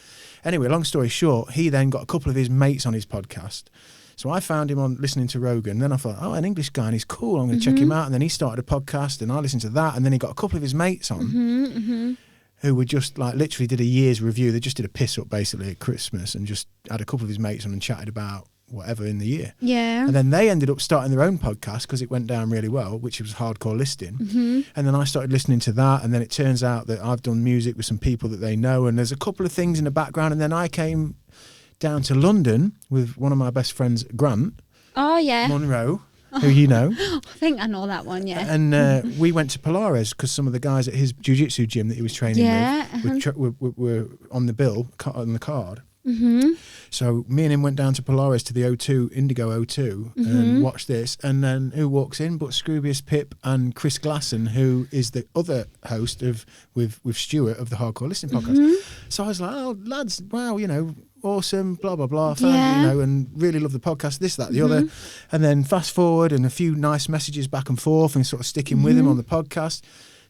Anyway, long story short, he then got a couple of his mates on his podcast. So I found him on listening to Rogan. Then I thought, an English guy, and he's cool. I'm going to check him out. And then he started a podcast, and I listened to that. And then he got a couple of his mates on who were just like literally did a year's review. They just did a piss up basically at Christmas, and just had a couple of his mates on and chatted about whatever in the year. Yeah. And then they ended up starting their own podcast because it went down really well, which was Hardcore Listing. And then I started listening to that, and then it turns out that I've done music with some people that they know, and there's a couple of things in the background. And then I came down to London with one of my best friends, Grant Oh, yeah. Monroe, who you know. I think I know that one, yeah. And we went to Polaris because some of the guys at his jiu-jitsu gym that he was training with were on the bill, on the card. So me and him went down to Polaris to the O2, Indigo O2, and watched this. And then who walks in but Scroobius Pip and Chris Glasson, who is the other host of with Stuart of the Hardcore Listening podcast. So I was like, oh, lads, wow, you know, awesome, blah, blah, blah, you know, and really love the podcast, this, that, the other. And then fast forward and a few nice messages back and forth and sort of sticking with him on the podcast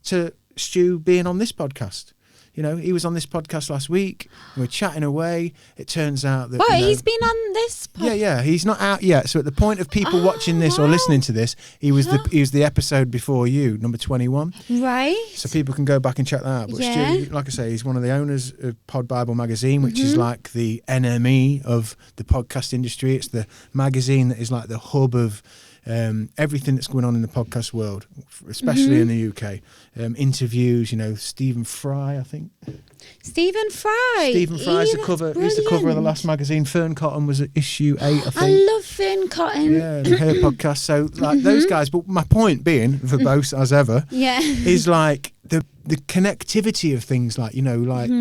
to Stu being on this podcast. You know, he was on this podcast last week. We were chatting away. It turns out that... Oh, he's been on this podcast? Yeah. He's not out yet. So at the point of people watching this or listening to this, he was the episode before you, number 21. Right. So people can go back and check that out. But Stu, like I say, he's one of the owners of Pod Bible magazine, which is like the NME of the podcast industry. It's the magazine that is like the hub of... everything that's going on in the podcast world, especially in the UK. Interviews, you know, Stephen Fry, I think. Stephen Fry. Stephen Fry's the cover. He's the cover of the last magazine. Fern Cotton was at issue 8, I think. I love Fern Cotton. Yeah, and her podcast. So like those guys. But my point being, verbose as ever, is like the connectivity of things. Like, you know, like.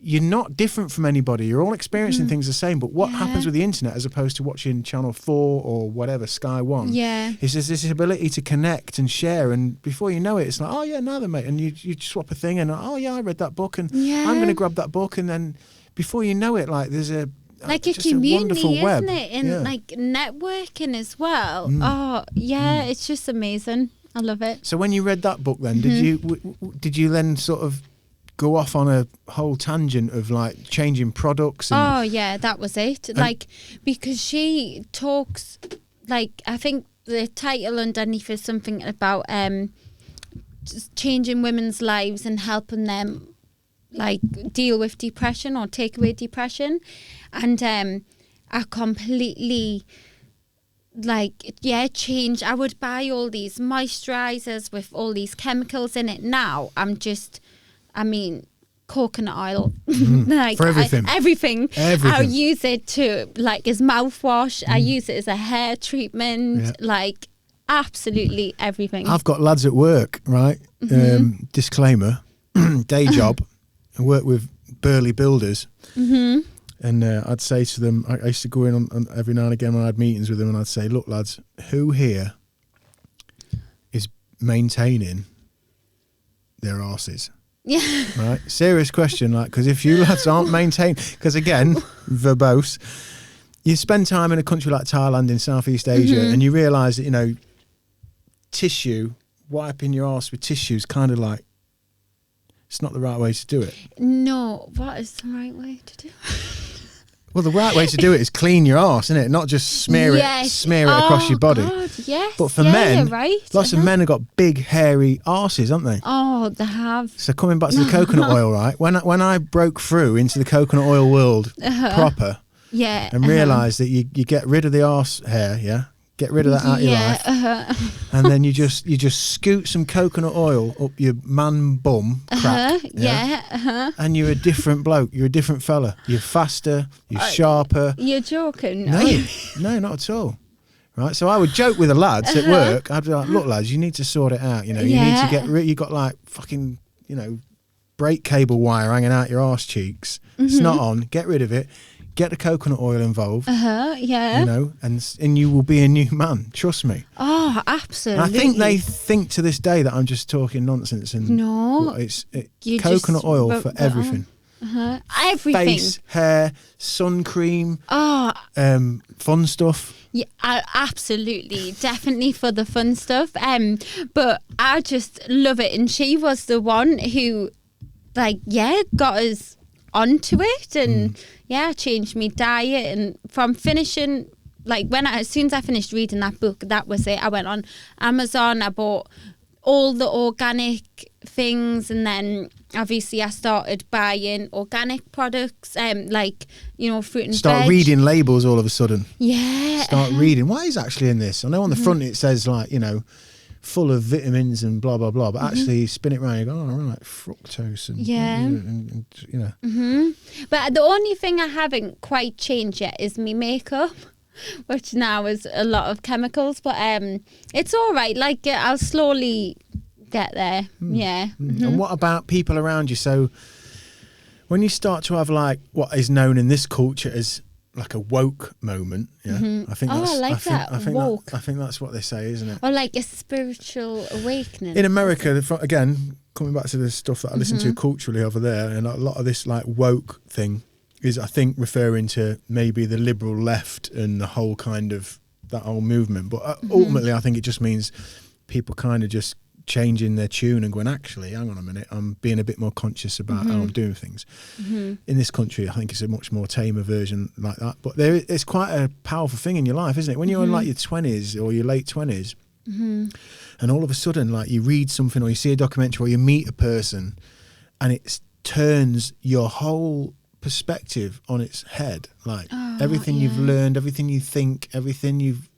You're not different from anybody. You're all experiencing things the same. But what happens with the internet as opposed to watching Channel 4 or whatever, Sky 1, is there's this ability to connect and share. And before you know it, it's like, oh, yeah, now then, mate. And you swap a thing and, oh, yeah, I read that book and I'm going to grab that book. And then before you know it, like there's a community, a web. Isn't it? And like networking as well. Oh, yeah, it's just amazing. I love it. So when you read that book then, did you then sort of go off on a whole tangent of like changing products? Oh yeah, that was it. Like, because she talks, like, I think the title underneath is something about just changing women's lives and helping them like deal with depression or take away depression. And I completely changed. I would buy all these moisturizers with all these chemicals in it. Now coconut oil, like for everything. Everything. I use it to like as mouthwash. I use it as a hair treatment. Like absolutely everything. I've got lads at work, right? Disclaimer: day job. I work with burly builders, and I'd say to them, I used to go in on every now and again when I had meetings with them, and I'd say, "Look, lads, who here is maintaining their arses?" Yeah. Right. Serious question, like, because if you lads aren't maintained, because again, verbose, you spend time in a country like Thailand in Southeast Asia, and you realise that, you know, tissue, wiping your arse with tissue is kind of like, it's not the right way to do it. No, what is the right way to do it? Well, the right way to do it is clean your arse, isn't it? Not just smear it across your body. God, yes. But for men, right. lots of men have got big, hairy arses, haven't they? Oh, they have. So coming back to the coconut oil, right? When I broke through into the coconut oil world proper, and realised that you get rid of the arse hair, get rid of that out of your life, and then you just scoot some coconut oil up your man bum crack, and you're a different bloke. You're a different fella. You're faster. You're sharper. You're joking? No, not at all. Right, so I would joke with the lads at work. I'd be like, "Look, lads, you need to sort it out. You know, you need to get rid. You got like fucking, you know, brake cable wire hanging out your arse cheeks. It's not on. Get rid of it. Get the coconut oil involved. You know, and you will be a new man. Trust me. Oh, absolutely. And I think they think to this day that I'm just talking nonsense. And no, it's coconut oil for everything. Everything. Face, hair, sun cream. Fun stuff. Yeah, absolutely, definitely for the fun stuff. But I just love it, and she was the one who, like, got us onto it, and changed me diet. And from finishing, like, as soon as I finished reading that book, that was it. I went on Amazon, I bought all the organic things, and then obviously I started buying organic products, like, you know, fruit and Start veg. reading labels all of a sudden. Yeah. Start reading what is actually in this. I know on the front it says, like, you know, full of vitamins and blah blah blah, but actually you spin it around, you go, oh right, fructose and and you know. But the only thing I haven't quite changed yet is my makeup, which now is a lot of chemicals, but it's all right. Like, I'll slowly get there. Yeah. And what about people around you? So when you start to have, like, what is known in this culture as like a woke moment, I think Oh, that's, I like that. I think Woke. I think that's what they say, isn't it? Or like a spiritual awakening. In America, again, coming back to the stuff that I listen to culturally over there, and a lot of this, like, woke thing is, I think, referring to maybe the liberal left and the whole kind of that whole movement. But ultimately, I think it just means people kind of just changing their tune and going, actually, hang on a minute, I'm being a bit more conscious about how I'm doing things. In this country, I think it's a much more tamer version like that. But it's quite a powerful thing in your life, isn't it? When you're in, like, your 20s or your late 20s, and all of a sudden, like, you read something or you see a documentary or you meet a person, and it turns your whole perspective on its head. Like, everything you've learned, everything you think, everything you've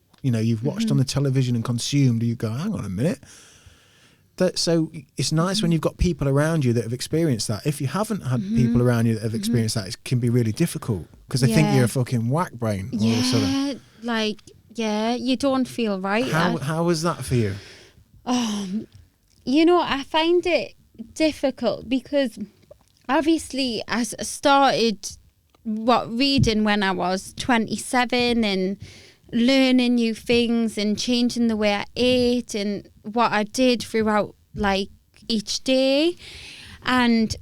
watched on the television and consumed, you go, hang on a minute. So it's nice when you've got people around you that have experienced that. If you haven't had people around you that have experienced that, it can be really difficult because they think you're a fucking whack brain all of a sudden. Like, you don't feel right. How was that for you? You know, I find it difficult because obviously I started reading when I was 27 and learning new things and changing the way I ate and what I did throughout, like, each day, and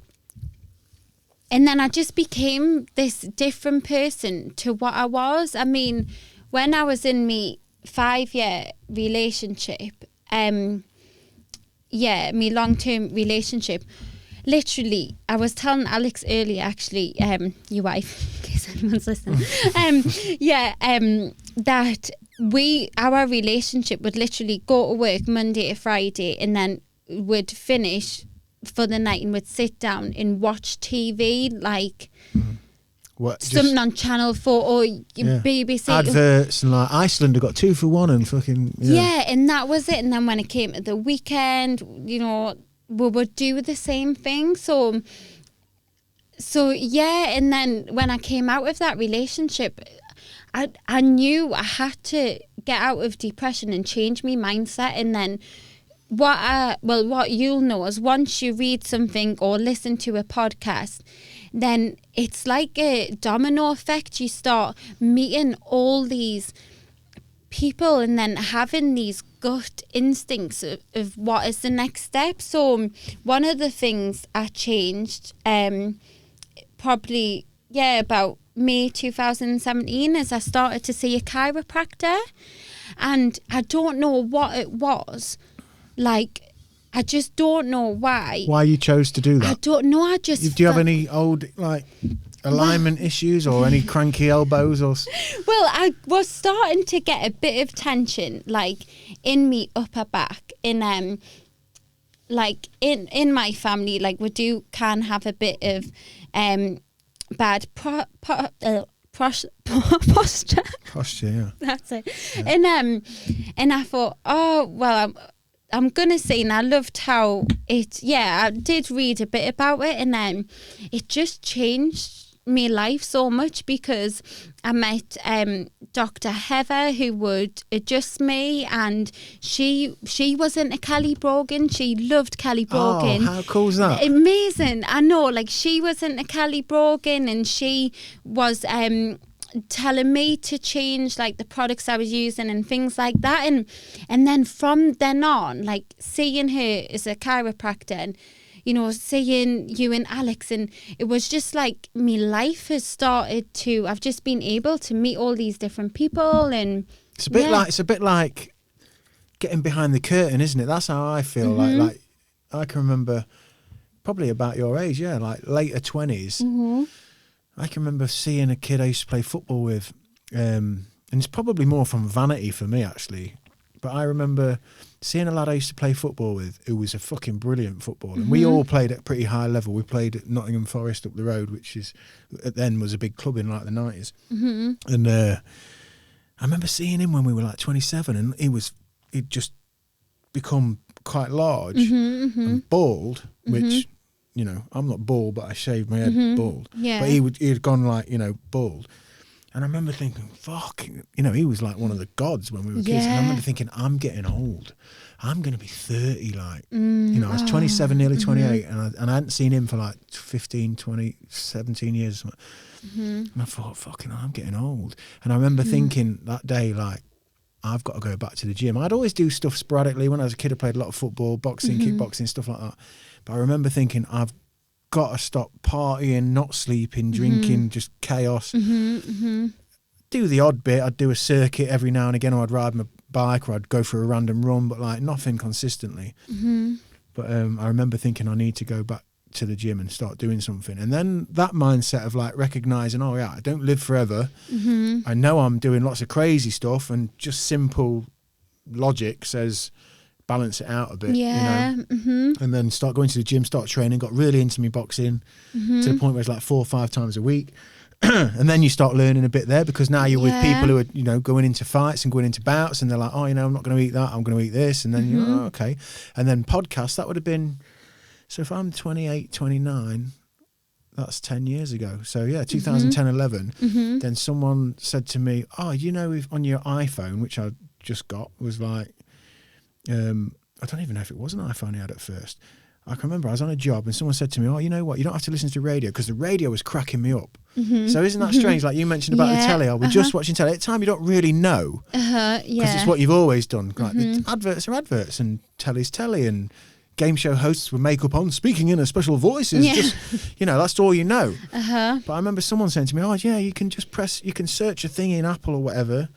then I just became this different person to what I was. I mean, when I was in my 5-year relationship, my long-term relationship, literally, I was telling Alex earlier, actually, your wife, in case anyone's listening, that our relationship would literally go to work Monday to Friday and then would finish for the night and would sit down and watch TV, like something on Channel 4 or BBC. Adverts and, like, Iceland have got 2 for 1 and fucking... Yeah, and that was it. And then when it came to the weekend, you know, we would do the same thing. So and then when I came out of that relationship, I knew I had to get out of depression and change my mindset. And then what you'll know is once you read something or listen to a podcast, then it's like a domino effect. You start meeting all these people and then having these gut instincts of what is the next step. So one of the things I changed probably about May 2017 is I started to see a chiropractor, and I don't know what it was. Like, I just don't know why you chose to do that. I don't know. I just do you have any old, like, alignment issues or any cranky elbows or... Well, I was starting to get a bit of tension, like, in me upper back. Like, in my family, like, we can have a bit of bad posture. Posture, yeah. That's it. Yeah. And I thought, oh well, I'm gonna say, and I loved how I did read a bit about it, and then it just changed my life so much because I met Dr. Heather, who would adjust me, and she was into Kelly Brogan. She loved Kelly Brogan. Oh, how cool is that? Amazing. I know, like, she was into Kelly Brogan, and she was telling me to change, like, the products I was using and things like that, and then from then on, like, seeing her as a chiropractor and, you know, seeing you and Alex, and it was just like my life has started to, I've just been able to meet all these different people, and it's a bit like getting behind the curtain, isn't it? That's how I feel. Like I can remember probably about your age, like later 20s. I can remember seeing a kid I used to play football with, and it's probably more from vanity for me, actually, But I remember seeing a lad I used to play football with who was a fucking brilliant footballer. And we all played at a pretty high level. We played at Nottingham Forest up the road, which is then was a big club in like the 90s. And I remember seeing him when we were like 27, and he'd just become quite large and bald, which, you know, I'm not bald, but I shaved my head bald. Yeah. But he had gone like, you know, bald. And I remember thinking, fuck, you know, he was like one of the gods when we were kids. And I remember thinking, I'm getting old. I'm going to be 30, like, you know, I was 27, nearly 28, and I hadn't seen him for like 15, 20, 17 years. And I thought, fucking hell, I'm getting old. And I remember thinking that day, like, I've got to go back to the gym. I'd always do stuff sporadically. When I was a kid, I played a lot of football, boxing, kickboxing, stuff like that. But I remember thinking, I've got to stop partying, not sleeping, drinking, just chaos. Do the odd bit. I'd do a circuit every now and again, or I'd ride my bike, or I'd go for a random run, but like nothing consistently. But I remember thinking I need to go back to the gym and start doing something. And then that mindset of like recognizing, oh yeah, I don't live forever. I know I'm doing lots of crazy stuff, and just simple logic says balance it out a bit, you know. And then start going to the gym, start training, got really into me boxing to the point where it's like 4 or 5 times a week. And then you start learning a bit there, because now you're with people who are, you know, going into fights and going into bouts, and they're like, oh, you know, I'm not going to eat that, I'm going to eat this. And then you're like, oh, okay. And then podcasts, that would have been, so if I'm 28, 29, that's 10 years ago. So yeah, 2010, 11. Then someone said to me, oh, you know, if on your iPhone, which I just got, was like, I don't even know if it was an iPhone he had at first. I can remember I was on a job and someone said to me, oh, you know what, you don't have to listen to the radio, because the radio was cracking me up. So isn't that strange? Like you mentioned about the telly, we're just watching telly. At the time you don't really know, because it's what you've always done. Like the adverts are adverts, and telly's telly, and game show hosts with makeup on speaking in a special voice is just, you know, that's all you know. But I remember someone saying to me, oh yeah, you can just you can search a thing in Apple or whatever,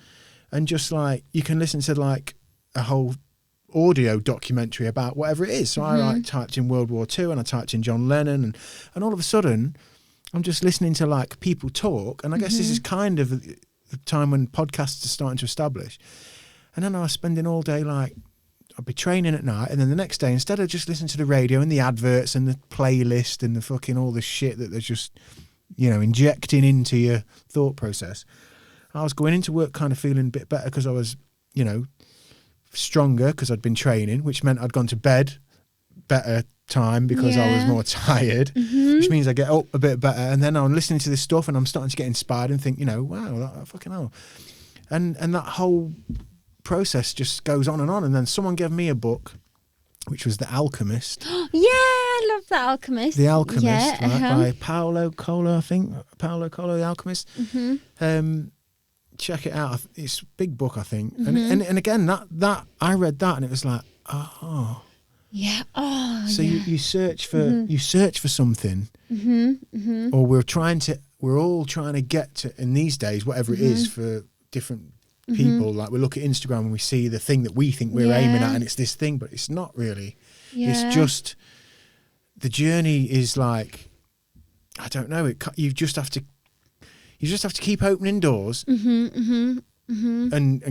and just like you can listen to like a whole audio documentary about whatever it is. So I like typed in World War II, and I typed in John Lennon, and all of a sudden I'm just listening to like people talk. And I guess this is kind of the time when podcasts are starting to establish. And then I was spending all day, like I'd be training at night, and then the next day, instead of just listening to the radio and the adverts and the playlist and the fucking all the shit that they're just, you know, injecting into your thought process, I was going into work kind of feeling a bit better, because I was, you know, stronger because I'd been training, which meant I'd gone to bed better time because I was more tired, which means I get up a bit better. And then I'm listening to this stuff and I'm starting to get inspired and think, you know, wow, that fucking hell. And that whole process just goes on. And then someone gave me a book, which was The Alchemist. I love The Alchemist. The Alchemist, by Paulo Coelho, I think. Paulo Coelho, The Alchemist. Check it out. It's a big book, I think. And again, that I read that and it was like, oh. Yeah. Oh. So you search for something, or we're all trying to get to, in these days, whatever it is for different people. Like we look at Instagram and we see the thing that we think we're aiming at, and it's this thing, but it's not really. It's just the journey is like, I don't know. You just have to keep opening doors and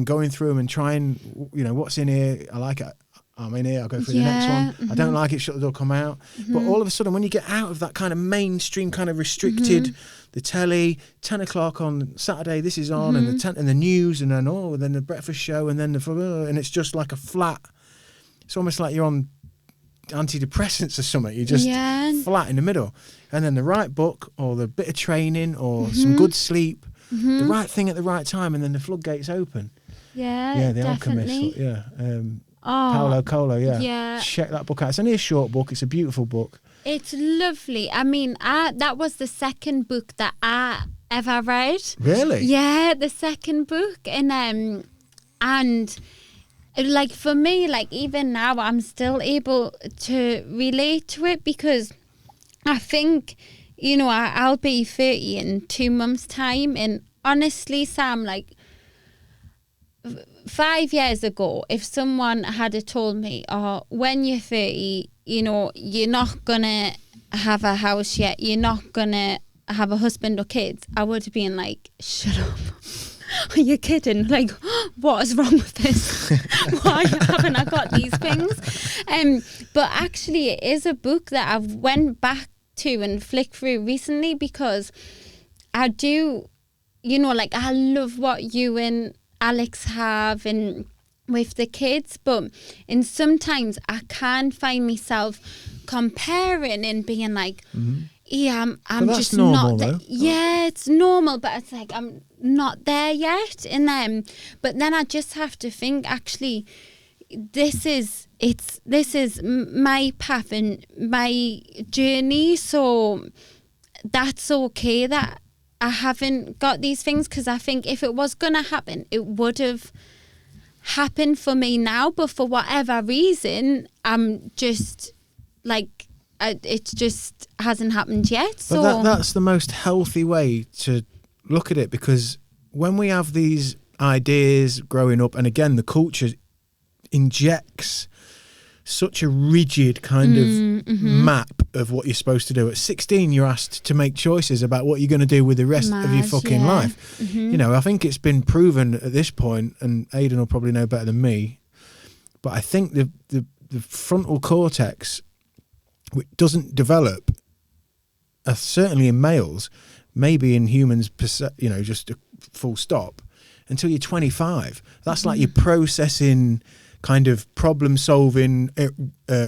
going through them and trying, you know, what's in here. I like it. I'm in here. I'll go through the next one. I don't like it. Shut the door. Come out. But all of a sudden, when you get out of that kind of mainstream, kind of restricted, the telly, 10 o'clock on Saturday, this is on, and the news, and then the breakfast show, and then and it's just like a flat. It's almost like you're on antidepressants or something. You're just flat in the middle. And then the right book, or the bit of training, or some good sleep, the right thing at the right time, and then the floodgates open. Yeah, The definitely. Alchemist. Paulo Coelho, check that book out. It's only a short book. It's a beautiful book. It's lovely. I mean, that was the second book that I ever read. Really? Yeah, the second book, and like for me, like even now, I'm still able to relate to it, because I think, you know, I'll be 30 in 2 months' time, and honestly, Sam, like 5 years ago, if someone had told me, oh, when you're 30, you know, you're not gonna have a house yet, you're not gonna have a husband or kids, I would have been like, shut up. are you kidding? Like, what is wrong with this? Why haven't I got these things? But actually, it is a book that I've went back to and flicked through recently, because I do, you know, like, I love what you and Alex have and with the kids, but and sometimes I can find myself comparing and being like, yeah, I'm that's just normal, not there. though. Yeah, it's normal, but it's like I'm not there yet. And then, but then I just have to think, actually, this is my path and my journey. So that's okay that I haven't got these things, because I think if it was gonna happen, it would have happened for me now. But for whatever reason, I'm just like, it just hasn't happened yet. So But that's the most healthy way to look at it, because when we have these ideas growing up, and again, the culture injects such a rigid kind of map of what you're supposed to do. At 16, you're asked to make choices about what you're going to do with the rest of your fucking life. You know, I think it's been proven at this point, and Aidan will probably know better than me, but I think the frontal cortex, which doesn't develop, certainly in males, maybe in humans, you know, just a full stop, until you're 25. That's like you're processing kind of problem solving,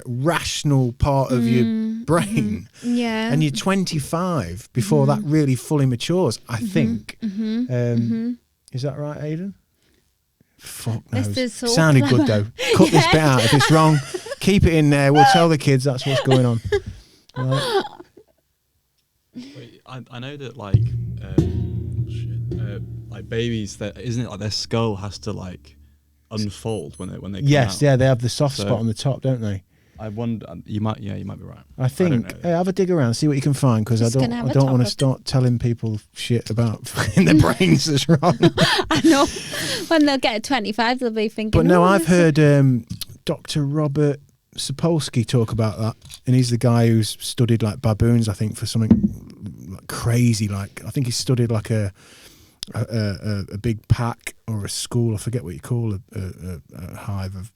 rational part of your brain. Yeah. And you're 25 before that really fully matures, I think. Is that right, Aidan? Fuck knows. This is so Sounded clever. good though. Cut this bit out if it's wrong. Keep it in there. We'll tell the kids that's what's going on. Right. Wait, I know that like babies, that isn't it like their skull has to like unfold when they come Yes, out? yeah, they have the soft So- spot on the top, don't they? I wonder. You might be right. I think. don't know. Have a dig around, see what you can find, because I Just don't gonna have a want to topic. start telling people shit about fucking their brains that's wrong. I know. When they'll get to 25, they'll be thinking. But no, "Oh, I've this is-" heard Dr. Robert Sapolsky talk about that, and he's the guy who's studied like baboons, I think, for something like crazy. Like, I think he studied like a big pack or a school. I forget what you call a hive of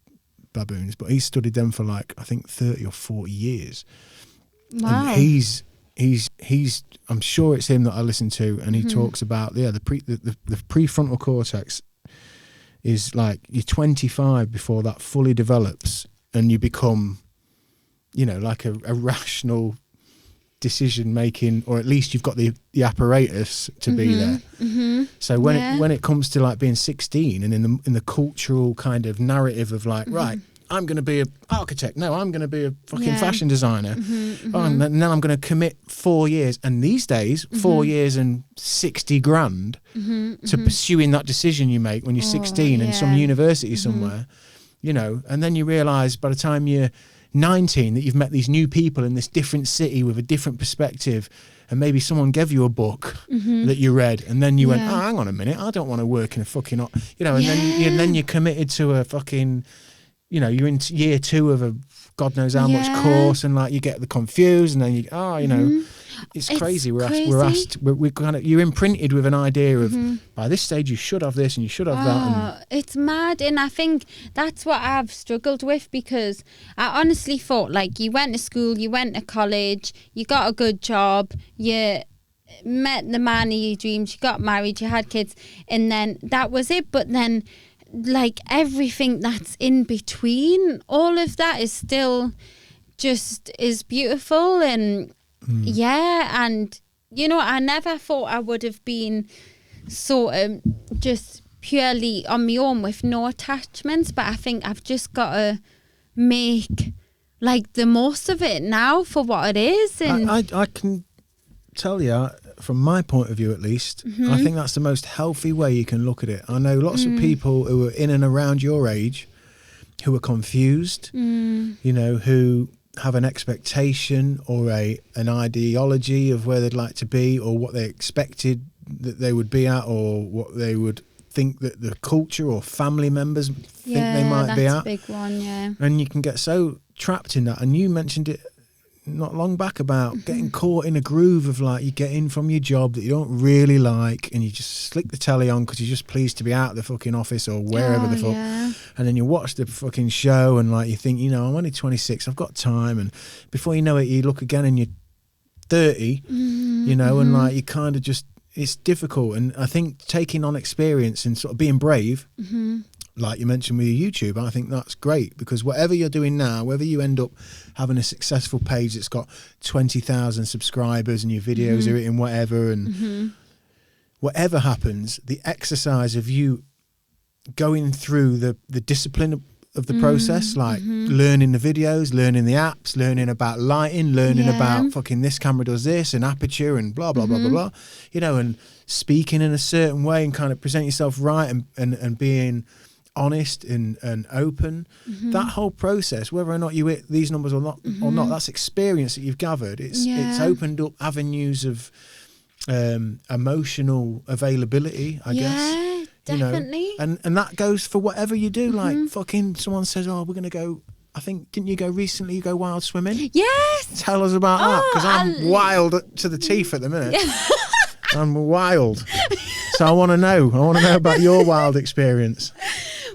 baboons, but he studied them for like, I think 30 or 40 years. Wow. And he's I'm sure it's him that I listen to, and he talks about the prefrontal cortex is like, you're 25 before that fully develops, and you become, you know, like a rational decision making, or at least you've got the apparatus to be there. So when it comes to like being 16 and in the cultural kind of narrative of like, right, I'm going to be an architect, no, I'm going to be a fucking fashion designer, oh, and then I'm going to commit 4 years, and these days 4 years and 60 grand to pursuing that decision you make when you're 16 in some university somewhere, you know, and then you realise by the time you're 19 that you've met these new people in this different city with a different perspective, and maybe someone gave you a book that you read, and then you went, oh, hang on a minute, I don't want to work in a fucking, you know, and then you're committed to a fucking, you know, you're in year 2 of a God knows how much course, and like you get the confused, and then you, you know, it's crazy. We're asked, we're kind of, you're imprinted with an idea of by this stage you should have this and you should have that. And it's mad, and I think that's what I've struggled with, because I honestly thought, like, you went to school, you went to college, you got a good job, you met the man of your dreams, you got married, you had kids, and then that was it. But then, like, everything that's in between, all of that is still just is beautiful. And and you know, I never thought I would have been sort of just purely on my own with no attachments, but I think I've just got to make like the most of it now for what it is. And I can tell you, from my point of view at least, I think that's the most healthy way you can look at it. I know lots of people who are in and around your age who are confused, you know, who have an expectation or an ideology of where they'd like to be, or what they expected that they would be at, or what they would think that the culture or family members think they might be at. That's a big one, And you can get so trapped in that. And you mentioned it not long back about getting caught in a groove of like you get in from your job that you don't really like and you just slick the telly on because you're just pleased to be out of the fucking office or wherever the fuck. Yeah. And then you watch the fucking show and like you think, you know, I'm only 26, I've got time. And before you know it, you look again and you're 30, you know, and like you kind of just, it's difficult. And I think taking on experience and sort of being brave, like you mentioned with your YouTube, I think that's great because whatever you're doing now, whether you end up having a successful page that's got 20,000 subscribers and your videos are hitting whatever and whatever happens, the exercise of you going through the discipline of the process, like learning the videos, learning the apps, learning about lighting, learning about fucking this camera does this and aperture and blah, blah, blah, blah, blah, you know, and speaking in a certain way and kind of present yourself right and being honest and open. That whole process, whether or not you hit these numbers or not, that's experience that you've gathered. It's opened up avenues of emotional availability, I guess. Definitely. You know? And that goes for whatever you do. Like fucking someone says, oh, we're going to go, I think, didn't you go recently, you go wild swimming? Yes. Tell us about that, because I'm wild to the teeth at the minute. I'm wild. So I want to know about your wild experience.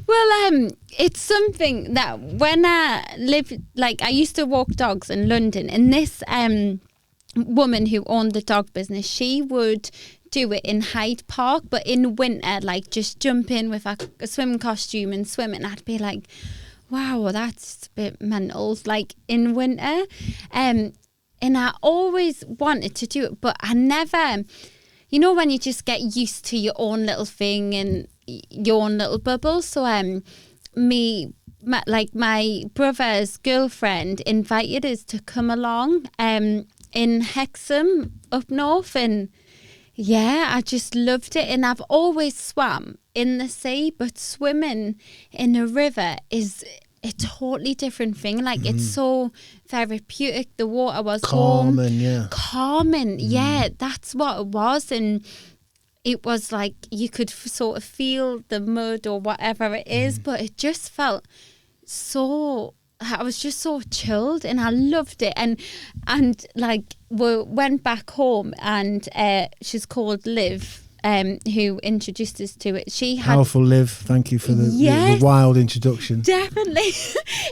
Well, it's something that when I lived, like I used to walk dogs in London, and this woman who owned the dog business, she would do it in Hyde Park, but in winter, like just jump in with a swim costume and swim, and I'd be like, wow, that's a bit mental, like in winter. And I always wanted to do it, but I never, you know, when you just get used to your own little thing and your own little bubble. So my brother's girlfriend invited us to come along in Hexham up north, and yeah, I just loved it. And I've always swam in the sea, but swimming in a river is a totally different thing. Like it's so therapeutic. The water was calming. Yeah, that's what it was. And it was like you could sort of feel the mud or whatever it is, but it just felt so, I was just so chilled and I loved it. And like we went back home, and she's called Liv, who introduced us to it. She had powerful Liv. Thank you for the wild introduction. Definitely.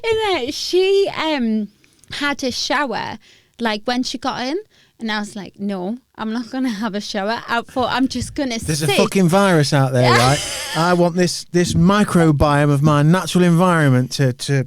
And she had a shower like when she got in, and I was like, no, I'm not going to have a shower. I thought I'm just going to sit. There's a fucking virus out there, right? I want this microbiome of my natural environment to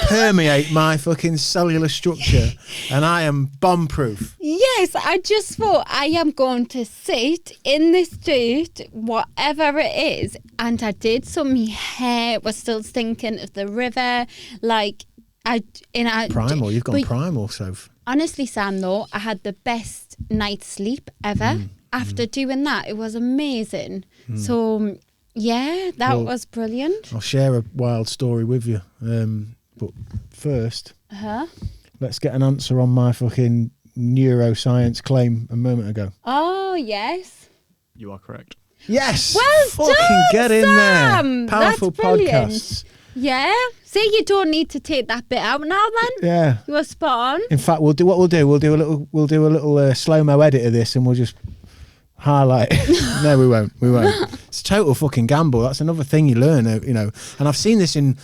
permeate my fucking cellular structure, and I am bomb-proof. Yes, I just thought I am going to sit in this dirt, whatever it is, and I did. So my hair was still stinking of the river, like primal. You've gone primal, Soph. Honestly, Sam, though, I had the best night's sleep ever after doing that. It was amazing. So yeah, that was brilliant. I'll share a wild story with you. But first, let's get an answer on my fucking neuroscience claim a moment ago. Oh, yes. You are correct. Yes. Well fucking done, get in Sam. there. Powerful That's brilliant. podcasts. Yeah. See, you don't need to take that bit out now then. Yeah. You were spot on. In fact, we'll do a little slow-mo edit of this, and we'll just highlight. No, we won't. It's a total fucking gamble. That's another thing you learn, you know. And I've seen this in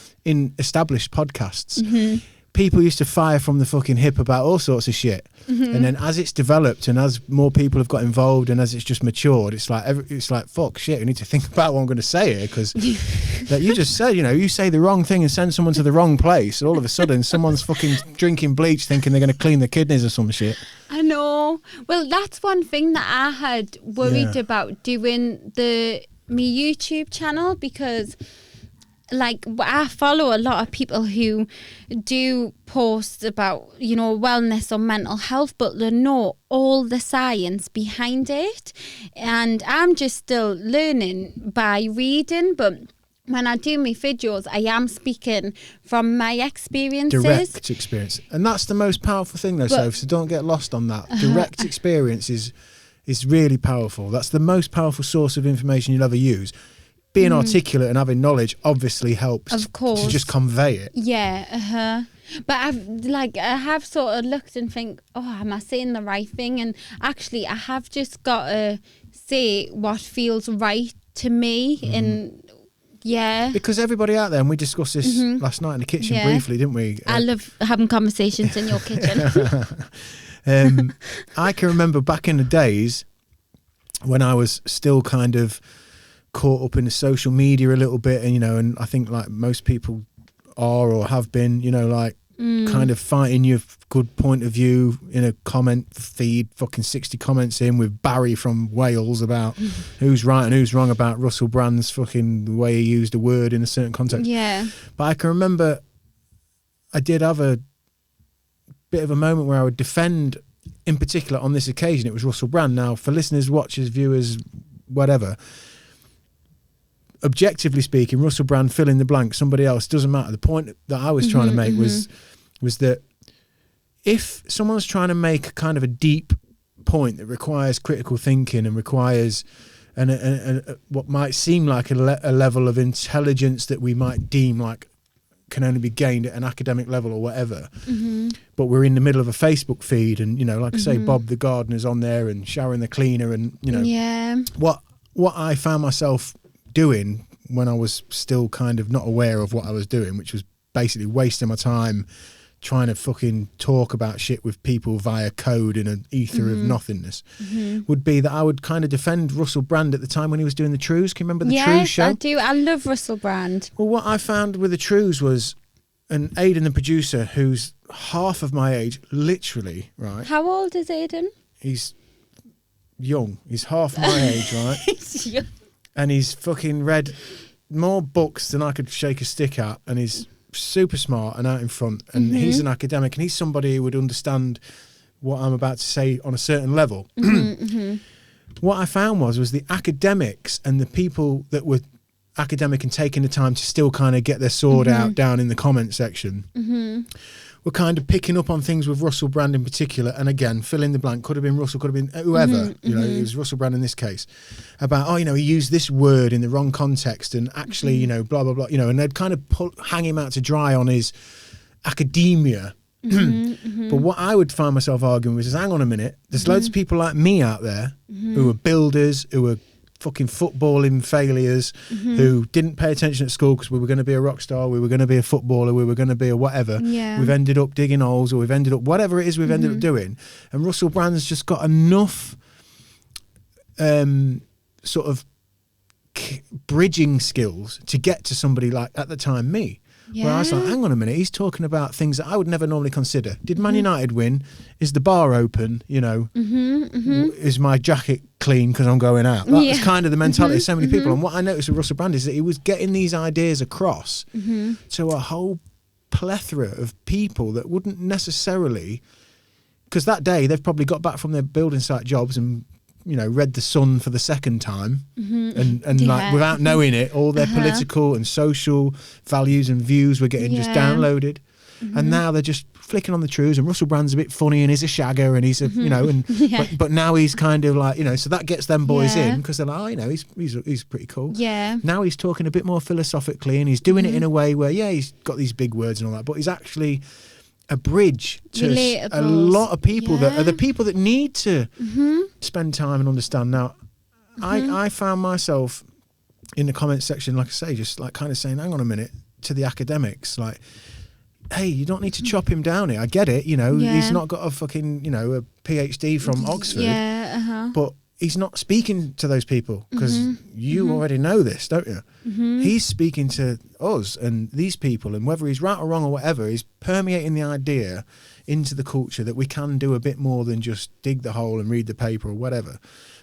established podcasts. People used to fire from the fucking hip about all sorts of shit, and then as it's developed and as more people have got involved and as it's just matured, it's like fuck shit. I need to think about what I'm going to say here, because that you just said, you know, you say the wrong thing and send someone to the wrong place, and all of a sudden someone's fucking drinking bleach thinking they're going to clean the kidneys or some shit. I know. Well, that's one thing that I had worried about doing my YouTube channel, because like I follow a lot of people who do post about, you know, wellness or mental health, but they know all the science behind it. And I'm just still learning by reading, but when I do my videos, I am speaking from my experiences. Direct experience. And that's the most powerful thing though, Soph, so don't get lost on that. Direct experience is really powerful. That's the most powerful source of information you'll ever use. Being articulate and having knowledge obviously helps of course. to just convey it. Yeah, But I have sort of looked and think, oh, am I saying the right thing? And actually, I have just got to say what feels right to me. And yeah. Because everybody out there, and we discussed this last night in the kitchen briefly, didn't we? I love having conversations in your kitchen. I can remember back in the days when I was still kind of caught up in the social media a little bit, and and I think like most people are or have been, like kind of fighting your good point of view in a comment feed, fucking 60 comments in with Barry from Wales about who's right and who's wrong about Russell Brand's fucking the way he used a word in a certain context. Yeah. But I can remember I did have a bit of a moment where I would defend, in particular on this occasion, it was Russell Brand. Now, for listeners, watchers, viewers, whatever, objectively speaking, Russell Brand, fill in the blank, somebody else, doesn't matter. The point that I was trying to make was that if someone's trying to make kind of a deep point that requires critical thinking and requires what might seem like a level of intelligence that we might deem like can only be gained at an academic level or whatever, but we're in the middle of a Facebook feed, and like I say, Bob the gardener's on there and Sharon the cleaner, and what I found myself doing when I was still kind of not aware of what I was doing, which was basically wasting my time trying to fucking talk about shit with people via code in an ether of nothingness, would be that I would kind of defend Russell Brand at the time when he was doing the Trues. Can you remember the Trues show? Yes, I do. I love Russell Brand. Well, what I found with the Trues was, and Aidan, the producer, who's half of my age, literally, right? How old is Aidan? He's young. He's half my age, right? He's young. And he's fucking read more books than I could shake a stick at, and he's super smart and out in front, and he's an academic, and he's somebody who would understand what I'm about to say on a certain level. What I found was the academics and the people that were academic and taking the time to still kind of get their sword out down in the comment section were kind of picking up on things with Russell Brand in particular, and again, fill in the blank, could have been Russell, could have been whoever, it was Russell Brand in this case, about, he used this word in the wrong context, and actually, blah, blah, blah, and they'd kind of hang him out to dry on his academia. But what I would find myself arguing with is, hang on a minute, there's loads of people like me out there who are builders, who are fucking footballing failures, who didn't pay attention at school because we were going to be a rock star, we were going to be a footballer, we were going to be a whatever. We've ended up digging holes, or we've ended up whatever it is we've ended up doing. And Russell Brand's just got enough sort of bridging skills to get to somebody like, at the time, me. Where I was like, hang on a minute, he's talking about things that I would never normally consider. Did Man United win? Is the bar open? Is my jacket clean because I'm going out? That's kind of the mentality of so many people. And what I noticed with Russell Brand is that he was getting these ideas across to a whole plethora of people that wouldn't necessarily, because that day they've probably got back from their building site jobs and read The Sun for the second time, and like without knowing it, all their political and social values and views were getting just downloaded, and now they're just flicking on the Trues, and Russell Brand's a bit funny, and he's a shagger, and he's a but now he's kind of like so that gets them boys in, because they're like, he's pretty cool. Now he's talking a bit more philosophically, and he's doing it in a way where he's got these big words and all that, but he's actually a bridge to a lot of people that are the people that need to spend time and understand. Now, I found myself in the comment section, like I say, just like kind of saying, hang on a minute, to the academics, like, hey, you don't need to chop him down here. I get it, he's not got a fucking, a PhD from Oxford, but he's not speaking to those people, because you already know this, don't you? He's speaking to us and these people, and whether he's right or wrong or whatever, he's permeating the idea into the culture that we can do a bit more than just dig the hole and read the paper or whatever.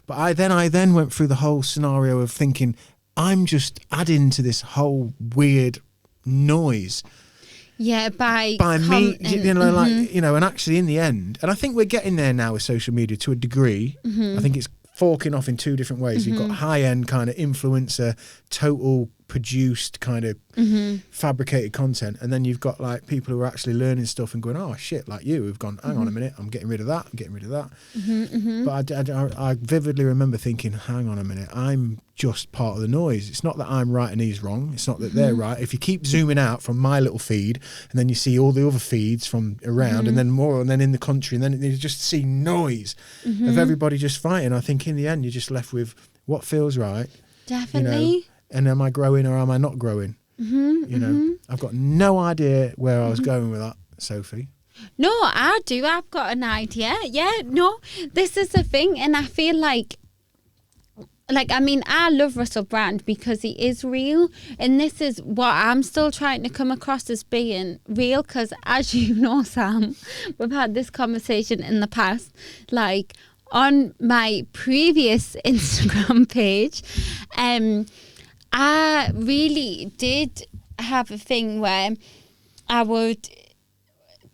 But I then went through the whole scenario of thinking, I'm just adding to this whole weird noise. By me, and actually in the end, and I think we're getting there now with social media to a degree. I think it's forking off in two different ways. You've got high-end kind of influencer, total produced kind of fabricated content, and then you've got like people who are actually learning stuff and going, oh shit, like you, who've gone, hang on a minute, I'm getting rid of that, But I vividly remember thinking, hang on a minute, I'm just part of the noise. It's not that I'm right and he's wrong. It's not that they're right. If you keep zooming out from my little feed, and then you see all the other feeds from around, and then more, and then in the country, and then you just see noise of everybody just fighting. I think in the end, you're just left with what feels right. Definitely. You know, and am I growing or am I not growing? You know, I've got no idea where I was going with that, Sophie. No, I do. I've got an idea. Yeah, no, this is the thing. And I feel like, I mean, I love Russell Brand because he is real. And this is what I'm still trying to come across as being real. Because as you know, Sam, we've had this conversation in the past. Like, on my previous Instagram page, I really did have a thing where I would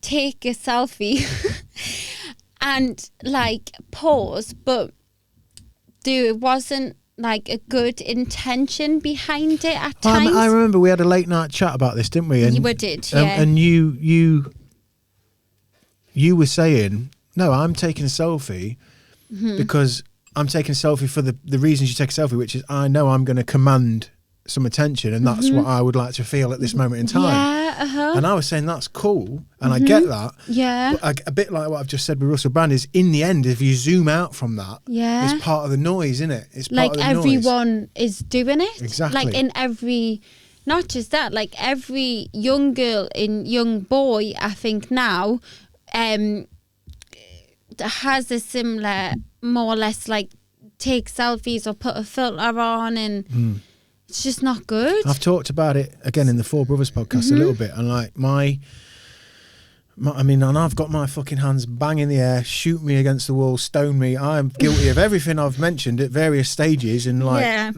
take a selfie and like pause, but it wasn't like a good intention behind it at times. I remember we had a late night chat about this, didn't we? And, you did, yeah. And you were saying, no, I'm taking a selfie because I'm taking a selfie for the reasons you take a selfie, which is I know I'm going to command some attention, and that's what I would like to feel at this moment in time. Yeah, And I was saying that's cool, and I get that. Yeah. But a bit like what I've just said with Russell Brand is, in the end, if you zoom out from that, it's part of the noise, isn't it? It's part like of the everyone noise. is doing it. Exactly. Like in every, not just that, like every young girl and young boy, I think now, has a similar, more or less like take selfies or put a filter on, and it's just not good. I've talked about it again in the Four Brothers podcast a little bit, and like my I mean, and I've got my fucking hands bang in the air, shoot me against the wall, stone me. I'm guilty of everything I've mentioned at various stages, and like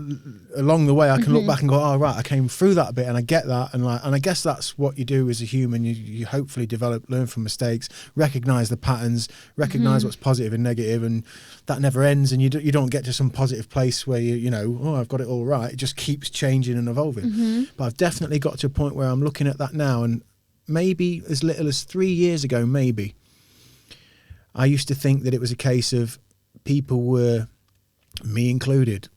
along the way, I can look back and go, "Oh right, I came through that bit, and I get that." And I guess that's what you do as a human. You hopefully develop, learn from mistakes, recognize the patterns, recognize what's positive and negative, and that never ends. And you don't get to some positive place where you know, oh, I've got it all right. It just keeps changing and evolving. But I've definitely got to a point where I'm looking at that now, and maybe as little as 3 years ago, maybe, I used to think that it was a case of people were, me included,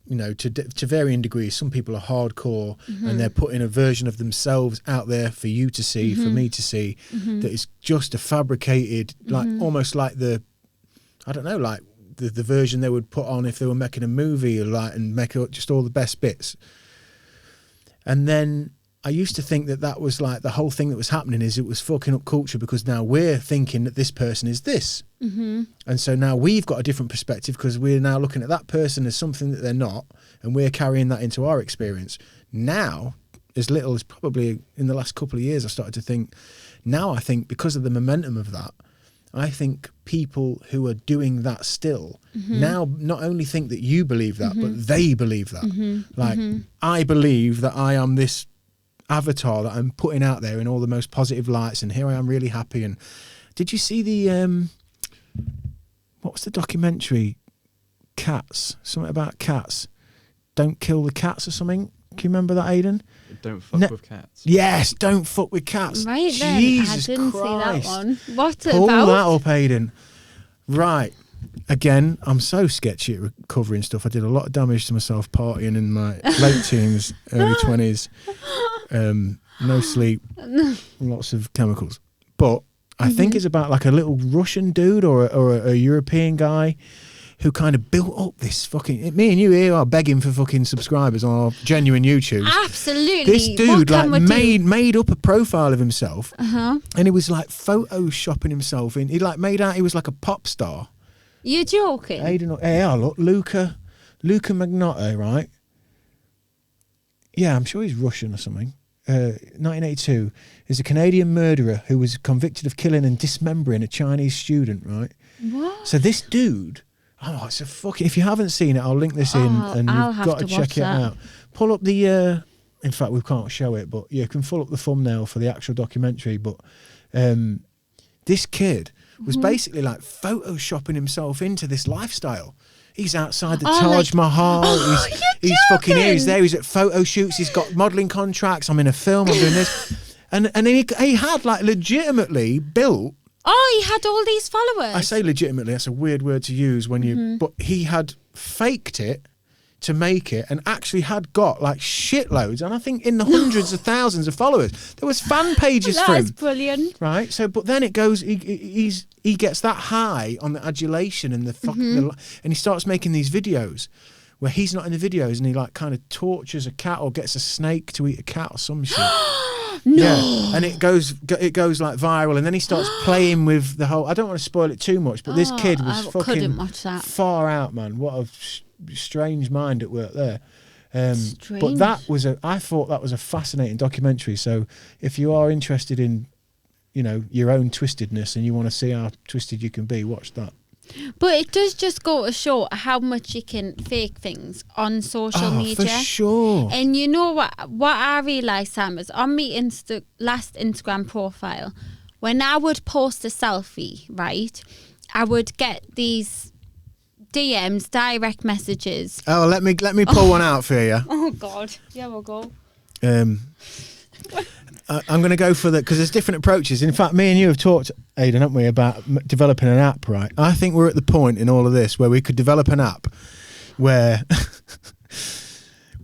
you know, to varying degrees. Some people are hardcore and they're putting a version of themselves out there for you to see, for me to see, that is just a fabricated, like almost like the, I don't know, like the version they would put on if they were making a movie, or like, and make just all the best bits. And then I used to think that was like the whole thing that was happening is it was fucking up culture, because now we're thinking that this person is this. And so now we've got a different perspective because we're now looking at that person as something that they're not, and we're carrying that into our experience. Now, as little as probably in the last couple of years, I started to think, now I think because of the momentum of that, I think people who are doing that still now not only think that you believe that, but they believe that. Like, I believe that I am this avatar that I'm putting out there in all the most positive lights, and here I am really happy. And did you see the what was the documentary, Cats, something about cats, Don't Kill the Cats or something? Can you remember that, Aidan? Don't fuck with cats. Yes, Don't Fuck with Cats. Right then, Jesus I didn't Christ. see that one. What Pull about? that up, Aidan. Right. Again, I'm so sketchy at recovering stuff. I did a lot of damage to myself partying in my late teens, early 20s. No sleep, lots of chemicals. But I think it's about like a little Russian dude or a European guy who kind of built up this fucking... Me and you here are begging for fucking subscribers on our genuine YouTube. Absolutely. This dude like made up a profile of himself, and he was like photoshopping himself in. He like made out he was like a pop star. You're joking? Yeah, look, Luca Magnotta, right? Yeah, I'm sure he's Russian or something. 1982 is a Canadian murderer who was convicted of killing and dismembering a Chinese student, right? What? So this dude, it's a fucking... If you haven't seen it, I'll link this in, and you've got to check it out. Pull up the... in fact, we can't show it, but you can pull up the thumbnail for the actual documentary. But this kid was basically like photoshopping himself into this lifestyle. He's outside the Oh, Taj like- Mahal. Oh, he's you're fucking here. He's joking. there. He's at photo shoots. He's got modelling contracts. I'm in a film. I'm doing this. And he had like legitimately built. Oh, he had all these followers. I say legitimately. That's a weird word to use when you. But he had faked it to make it, and actually had got like shitloads, and I think in the hundreds of thousands of followers. There was fan pages for That is him. brilliant. Right, so but then it goes. He gets that high on the adulation and the fucking, and he starts making these videos where he's not in the videos, and he like kind of tortures a cat or gets a snake to eat a cat or some shit. No. Yeah, and it goes like viral, and then he starts playing with the whole. I don't want to spoil it too much, but this kid was I fucking couldn't watch that. far out, man. What a strange mind at work there. But Strange. that was I thought that was a fascinating documentary. So if you are interested in, your own twistedness and you want to see how twisted you can be, watch that. But it does just go to show how much you can fake things on social media. For sure. And you know what I realised, Sam, is on my last Instagram profile, when I would post a selfie, right, I would get these DMs, direct messages. Oh, let me pull one out for you. Oh, God. Yeah, we'll go. I'm going to go for because there's different approaches. In fact, me and you have talked, Aidan, haven't we, about developing an app, right? I think we're at the point in all of this where we could develop an app where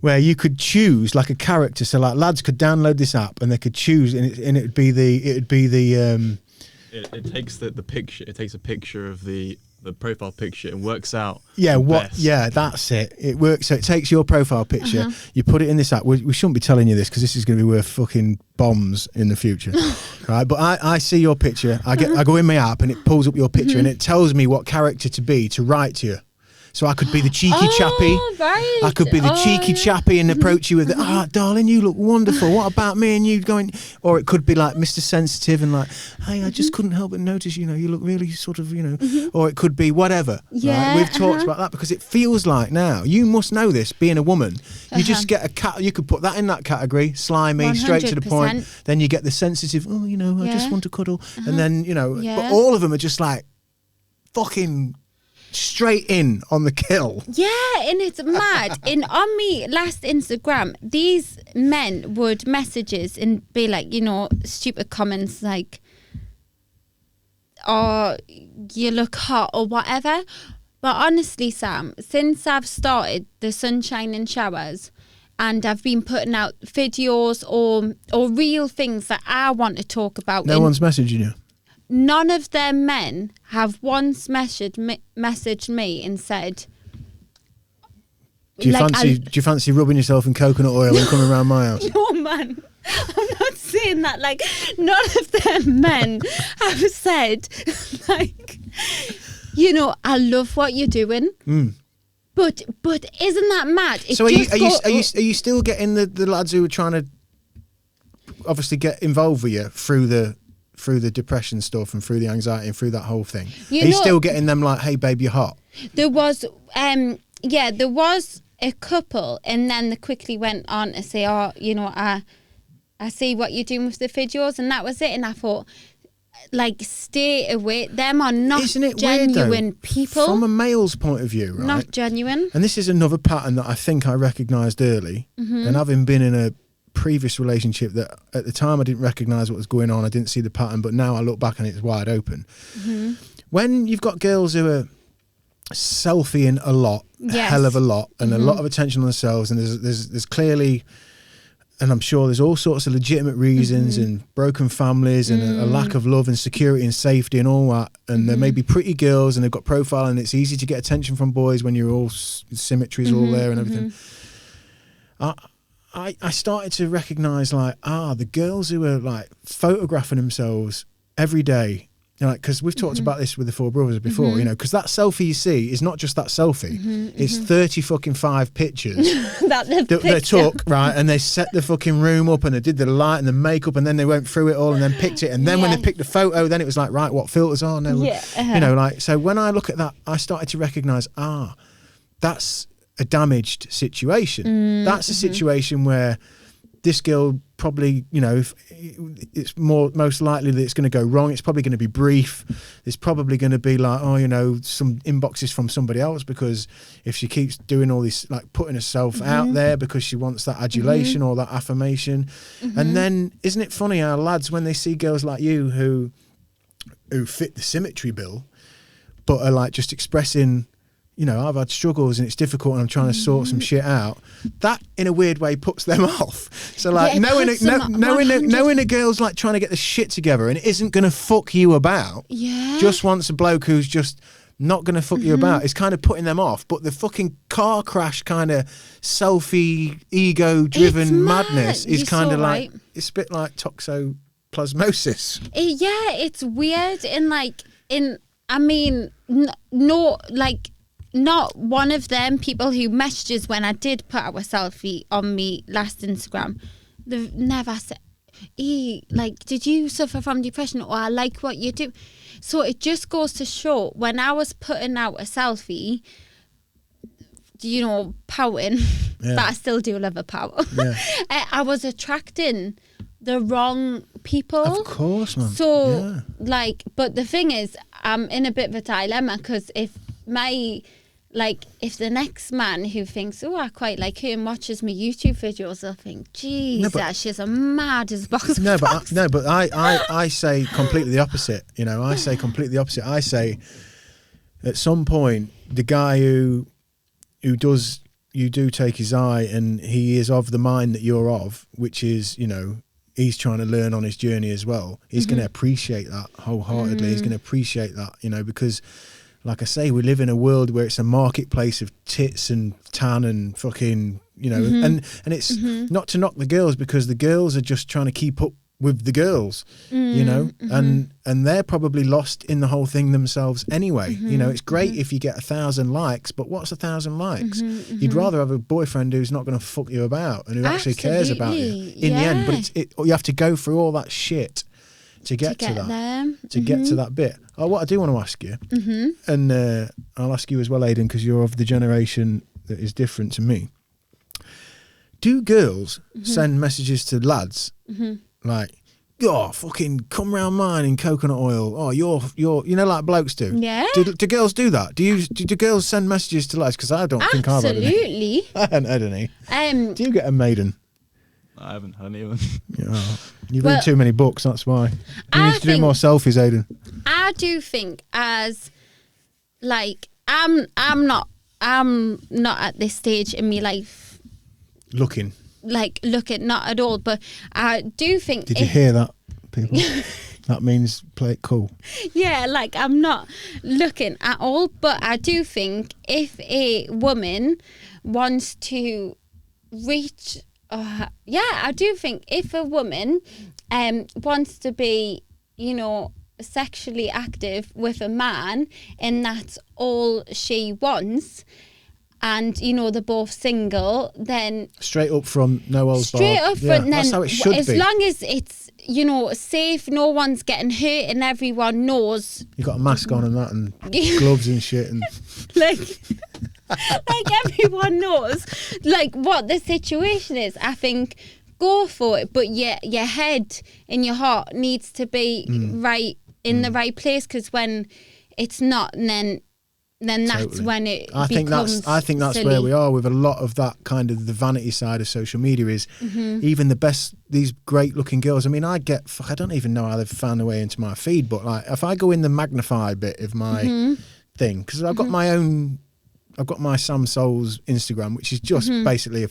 where you could choose like a character. So like lads could download this app and they could choose, and it'd be the It takes the picture. It takes a picture of the profile picture and works out. that's it. It works. So it takes your profile picture, you put it in this app. We shouldn't be telling you this because this is going to be worth fucking bombs in the future, right? But I see your picture. I go in my app and it pulls up your picture and it tells me what character to write to you. So I could be the cheeky chappy. Right. I could be the cheeky chappy and approach you with, darling, you look wonderful. What about me and you going? Or it could be like Mr. Sensitive and like, hey, I just couldn't help but notice, you look really sort of, Or it could be whatever. Yeah, right? We've talked about that because it feels like now, you must know this, being a woman, you just get a cat, you could put that in that category, slimy, straight to the point. 100%. Then you get the sensitive, I just want to cuddle. And then, Yeah. but all of them are just like fucking straight in on the kill. Yeah, and it's mad. On me last Instagram, these men would messages and be like, stupid comments like, "Oh, you look hot" or whatever. But honestly, Sam, since I've started the sunshine and showers, and I've been putting out videos or real things that I want to talk about, No one's messaging you. none of their men have once messaged me and said, Do you fancy rubbing yourself in coconut oil and coming around my house? "No, man, I'm not saying that." Like, none of them men have said, like, "I love what you're doing." But isn't that mad? It So are just you still getting the lads who are trying to obviously get involved with you through the depression stuff and through the anxiety and through that whole thing? Are you still getting them like, "Hey babe, you're hot"? There was there was a couple, and then they quickly went on to say, "Oh, I see what you're doing with the videos," and that was it. And I thought, like, stay away. Them are not Isn't it genuine weird, though? people. From a male's point of view, right? Not genuine. And this is another pattern that I think I recognised early. And having been in a previous relationship that at the time I didn't recognise what was going on, I didn't see the pattern, but now I look back and it's wide open. When you've got girls who are selfieing a lot, a Yes. hell of a lot, and a lot of attention on themselves, and there's clearly, and I'm sure there's all sorts of legitimate reasons and broken families and a lack of love and security and safety and all that, and there may be pretty girls and they've got profile and it's easy to get attention from boys when you're all symmetry's all there and everything. I started to recognise like, the girls who are like photographing themselves every day, because we've talked about this with the four brothers before, because that selfie you see is not just that selfie. It's 35 pictures That they took, right, and they set the fucking room up and they did the light and the makeup and then they went through it all and then picked it. And then when they picked the photo, then it was like, right, what filters are? No, so when I look at that, I started to recognise, that's a damaged situation. That's a situation where this girl probably, you know, if it's most likely that it's going to go wrong. It's probably going to be brief. It's probably going to be like, oh, you know, some inboxes from somebody else, because if she keeps doing all this, like putting herself out there because she wants that adulation or that affirmation. And then isn't it funny how lads, when they see girls like you who fit the symmetry bill, but are like just expressing, you know, I've had struggles and it's difficult and I'm trying to sort some shit out, that in a weird way puts them off. So like knowing a girl's like trying to get the shit together and isn't going to fuck you about, just wants a bloke who's just not going to fuck you about, is kind of putting them off. But the fucking car crash kind of selfie ego driven madness is kind of like, it's a bit like toxoplasmosis. Yeah, it's weird. Not one of them people who messages when I did put out a selfie on me last Instagram, they've never said, did you suffer from depression, or I like what you do. So it just goes to show, when I was putting out a selfie, you know, pouting, but I still do love a pout. I was attracting the wrong people. Of course, man. So but the thing is, I'm in a bit of a dilemma, because if the next man who thinks, oh, I quite like her, and watches me YouTube videos, they'll think, Jesus, she's a mad as box. But I say completely the opposite. You know, I say completely the opposite. I say, at some point, the guy who does, you do take his eye, and he is of the mind that you're of, which is, you know, he's trying to learn on his journey as well. He's going to appreciate that wholeheartedly. He's going to appreciate that, you know, because, like I say, we live in a world where it's a marketplace of tits and tan and fucking, you know, and it's not to knock the girls, because the girls are just trying to keep up with the girls, you know, and they're probably lost in the whole thing themselves anyway. You know, it's great if you get 1,000 likes, but what's 1,000 likes? You'd rather have a boyfriend who's not going to fuck you about and who actually cares about you in the end. But you have to go through all that shit to get to that bit. Oh, what I do want to ask you, and I'll ask you as well, Aidan, because you're of the generation that is different to me. Do girls send messages to lads like, oh, fucking come round mine in coconut oil? Oh, you're, you know, like blokes do. Yeah. Do girls do that? Do girls send messages to lads? Because I don't think I've had any. Absolutely. I haven't had any. Do you get a maiden? I haven't had anyone. You've read too many books, that's why. You need to do more selfies, Aidan. I do think, as like, I'm not at this stage in my life looking, not at all, but I do think. Did you hear that, people? That means play it cool. Yeah, like, I'm not looking at all, but I do think if a woman wants to reach, I do think if a woman wants to be, you know, sexually active with a man, and that's all she wants, and, you know, they're both single, then straight up from no holds barred. Straight up front, that's how it should be. As long as it's, you know, safe, no one's getting hurt, and everyone knows. You got a mask on and that, and gloves and shit, and like everyone knows, like, what the situation is. I think go for it, but your head and your heart needs to be right in the right place, because when it's not, then that's when it becomes I think that's silly. where we are with a lot of that kind of the vanity side of social media is even the best, these great looking girls. I mean, I don't even know how they've found their way into my feed, but like if I go in the magnify bit of my thing, because I've got my Sam Souls Instagram, which is just basically a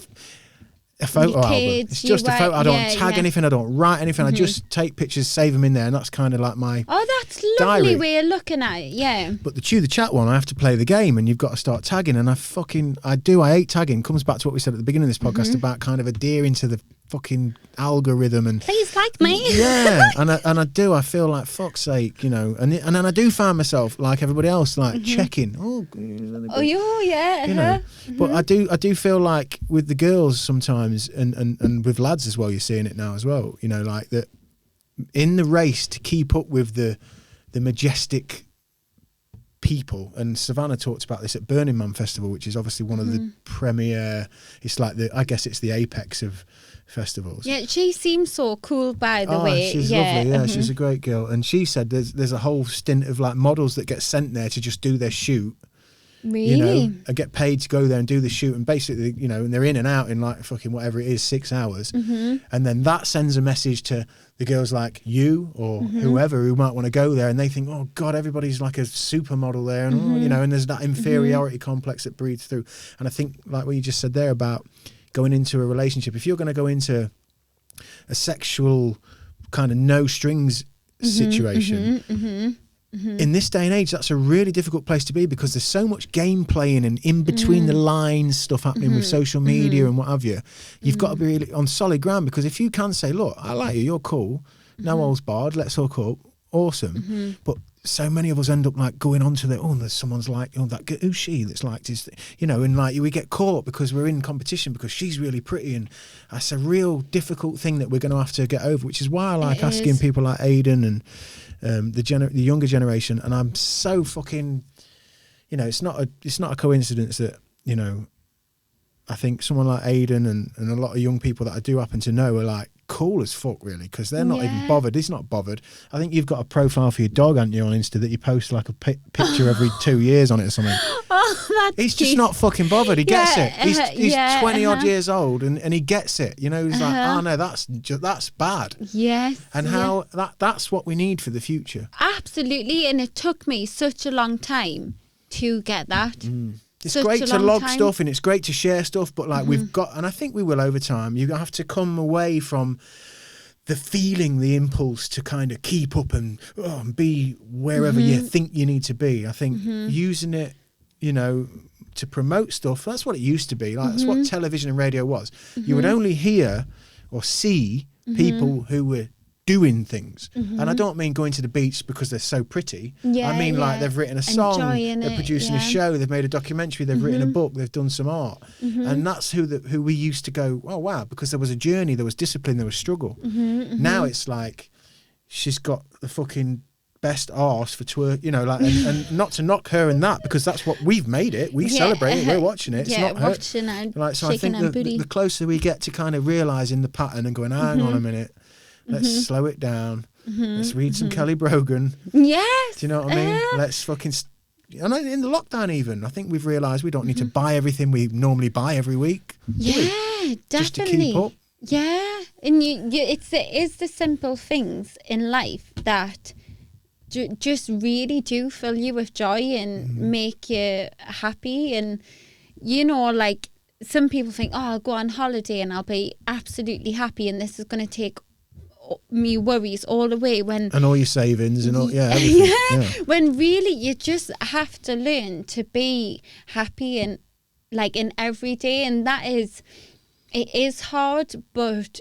photo album. It's just a photo. I don't tag anything. I don't write anything. I just take pictures, save them in there, and that's kind of like my that's lovely diary. way of looking at it. Yeah. But the Chew the Chat one, I have to play the game, and you've got to start tagging. And I hate tagging. Comes back to what we said at the beginning of this podcast about kind of adhering to the fucking algorithm and please like me. Yeah, and I feel like, fuck's sake, you know, and then I do find myself like everybody else, like checking. Yeah. You know, but I do feel like with the girls sometimes, and with lads as well, you're seeing it now as well. You know, like that in the race to keep up with the majestic people, and Savannah talked about this at Burning Man Festival, which is obviously one of the premier. It's like I guess it's the apex of festivals. Yeah, she seems so cool, by the way. She's lovely. Yeah, she's a great girl. And she said there's a whole stint of like models that get sent there to just do their shoot. Really? You know, and get paid to go there and do the shoot, and basically, you know, and they're in and out in like fucking whatever it is, 6 hours, and then that sends a message to the girls like you or whoever who might want to go there, and they think, oh God, everybody's like a supermodel there, and oh, you know, and there's that inferiority complex that breeds through. And I think like what you just said there about going into a relationship, if you're going to go into a sexual kind of no strings situation. In this day and age, that's a really difficult place to be, because there's so much game playing and in between the lines stuff happening with social media and what have you. You've got to be really on solid ground, because if you can say, look, I like you, you're cool, no holds barred, let's hook up, awesome. But so many of us end up like going on to the, there's someone's like, that who's she that's like this, you know, and like we get caught up because we're in competition because she's really pretty, and that's a real difficult thing that we're going to have to get over, which is why I like asking people like Aidan and the younger generation. And I'm so fucking, you know, it's not a coincidence that, you know, I think someone like Aidan and a lot of young people that I do happen to know are like cool as fuck, really, because they're not even bothered. He's not bothered. I think you've got a profile for your dog, haven't you, on Insta, that you post like a picture every 2 years on it or something. He's just not fucking bothered. He gets it. He's 20 odd years old and he gets it. You know, he's like, oh no, that's bad. Yes. And how that's what we need for the future. Absolutely. And it took me such a long time to get that. It's great to log stuff and it's great to share stuff, but like we've got, and I think we will over time, you have to come away from the feeling, the impulse to kind of keep up and be wherever you think you need to be. I think using it, you know, to promote stuff, that's what it used to be. Like that's what television and radio was. You would only hear or see people who were doing things, and I don't mean going to the beach because they're so pretty. I mean like they've written a song, they're producing a show, they've made a documentary, they've written a book, they've done some art, and that's who we used to go, oh wow, because there was a journey, there was discipline, there was struggle. Now it's like she's got the fucking best arse for twerk, you know, like, and not to knock her in that, because that's what we've made it. We celebrate it. We're watching it. It's not watching her. Like, so I think the closer we get to kind of realising the pattern and going, hang on a minute, let's slow it down. Let's read some Kelly Brogan. Yes. Do you know what I mean? Let's fucking. And in the lockdown, even I think we've realised we don't need to buy everything we normally buy every week. Yeah, definitely. Just to keep up. Yeah, and it's the simple things in life that just really do fill you with joy and make you happy. And you know, like some people think, oh, I'll go on holiday and I'll be absolutely happy, and this is going to take me worries all away, when and all your savings and all everything. When really you just have to learn to be happy and like in every day, and it is hard, but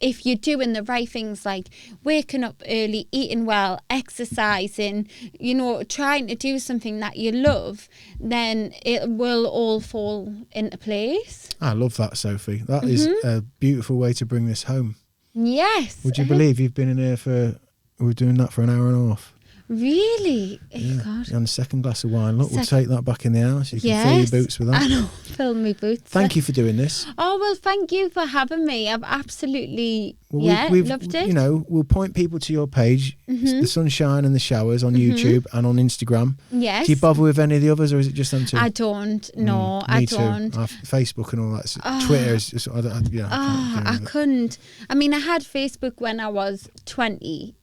if you're doing the right things, like waking up early, eating well, exercising, you know, trying to do something that you love, then it will all fall into place. I love that, Sophie. That is a beautiful way to bring this home. Yes. Would you believe you've been in here we're doing that for an hour and a half? Really? Yeah. God. And a second glass of wine. Look, we'll take that back in the house. You can fill your boots with that. I know, fill my boots. Thank you for doing this. Oh, well, thank you for having me. I've absolutely, we've loved it. You know, we'll point people to your page, The Sunshine and the Showers on YouTube and on Instagram. Yes. Do you bother with any of the others, or is it just them two? I don't. No, I don't. Facebook and all that. Twitter is just, I couldn't. I mean, I had Facebook when I was 20.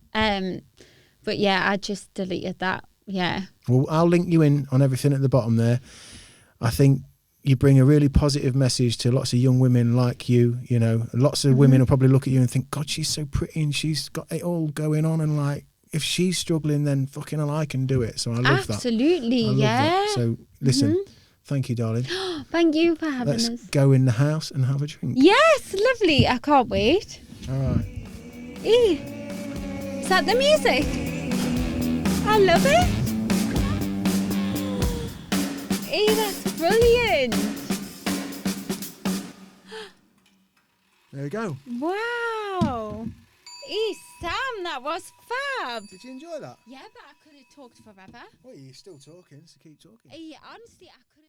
But yeah, I just deleted that. Yeah. Well, I'll link you in on everything at the bottom there. I think you bring a really positive message to lots of young women like you. You know, lots of women will probably look at you and think, God, she's so pretty and she's got it all going on. And like, if she's struggling, then fucking hell, I can do it. So I love that. Absolutely, that. So listen, thank you, darling. Thank you for having us. Let's go in the house and have a drink. Yes, lovely. I can't wait. All right. Is that the music? I love it. That's brilliant. There we go. Wow. Sam, that was fab. Did you enjoy that? Yeah, but I could have talked forever. Well, you're still talking, so keep talking. Honestly, I could have...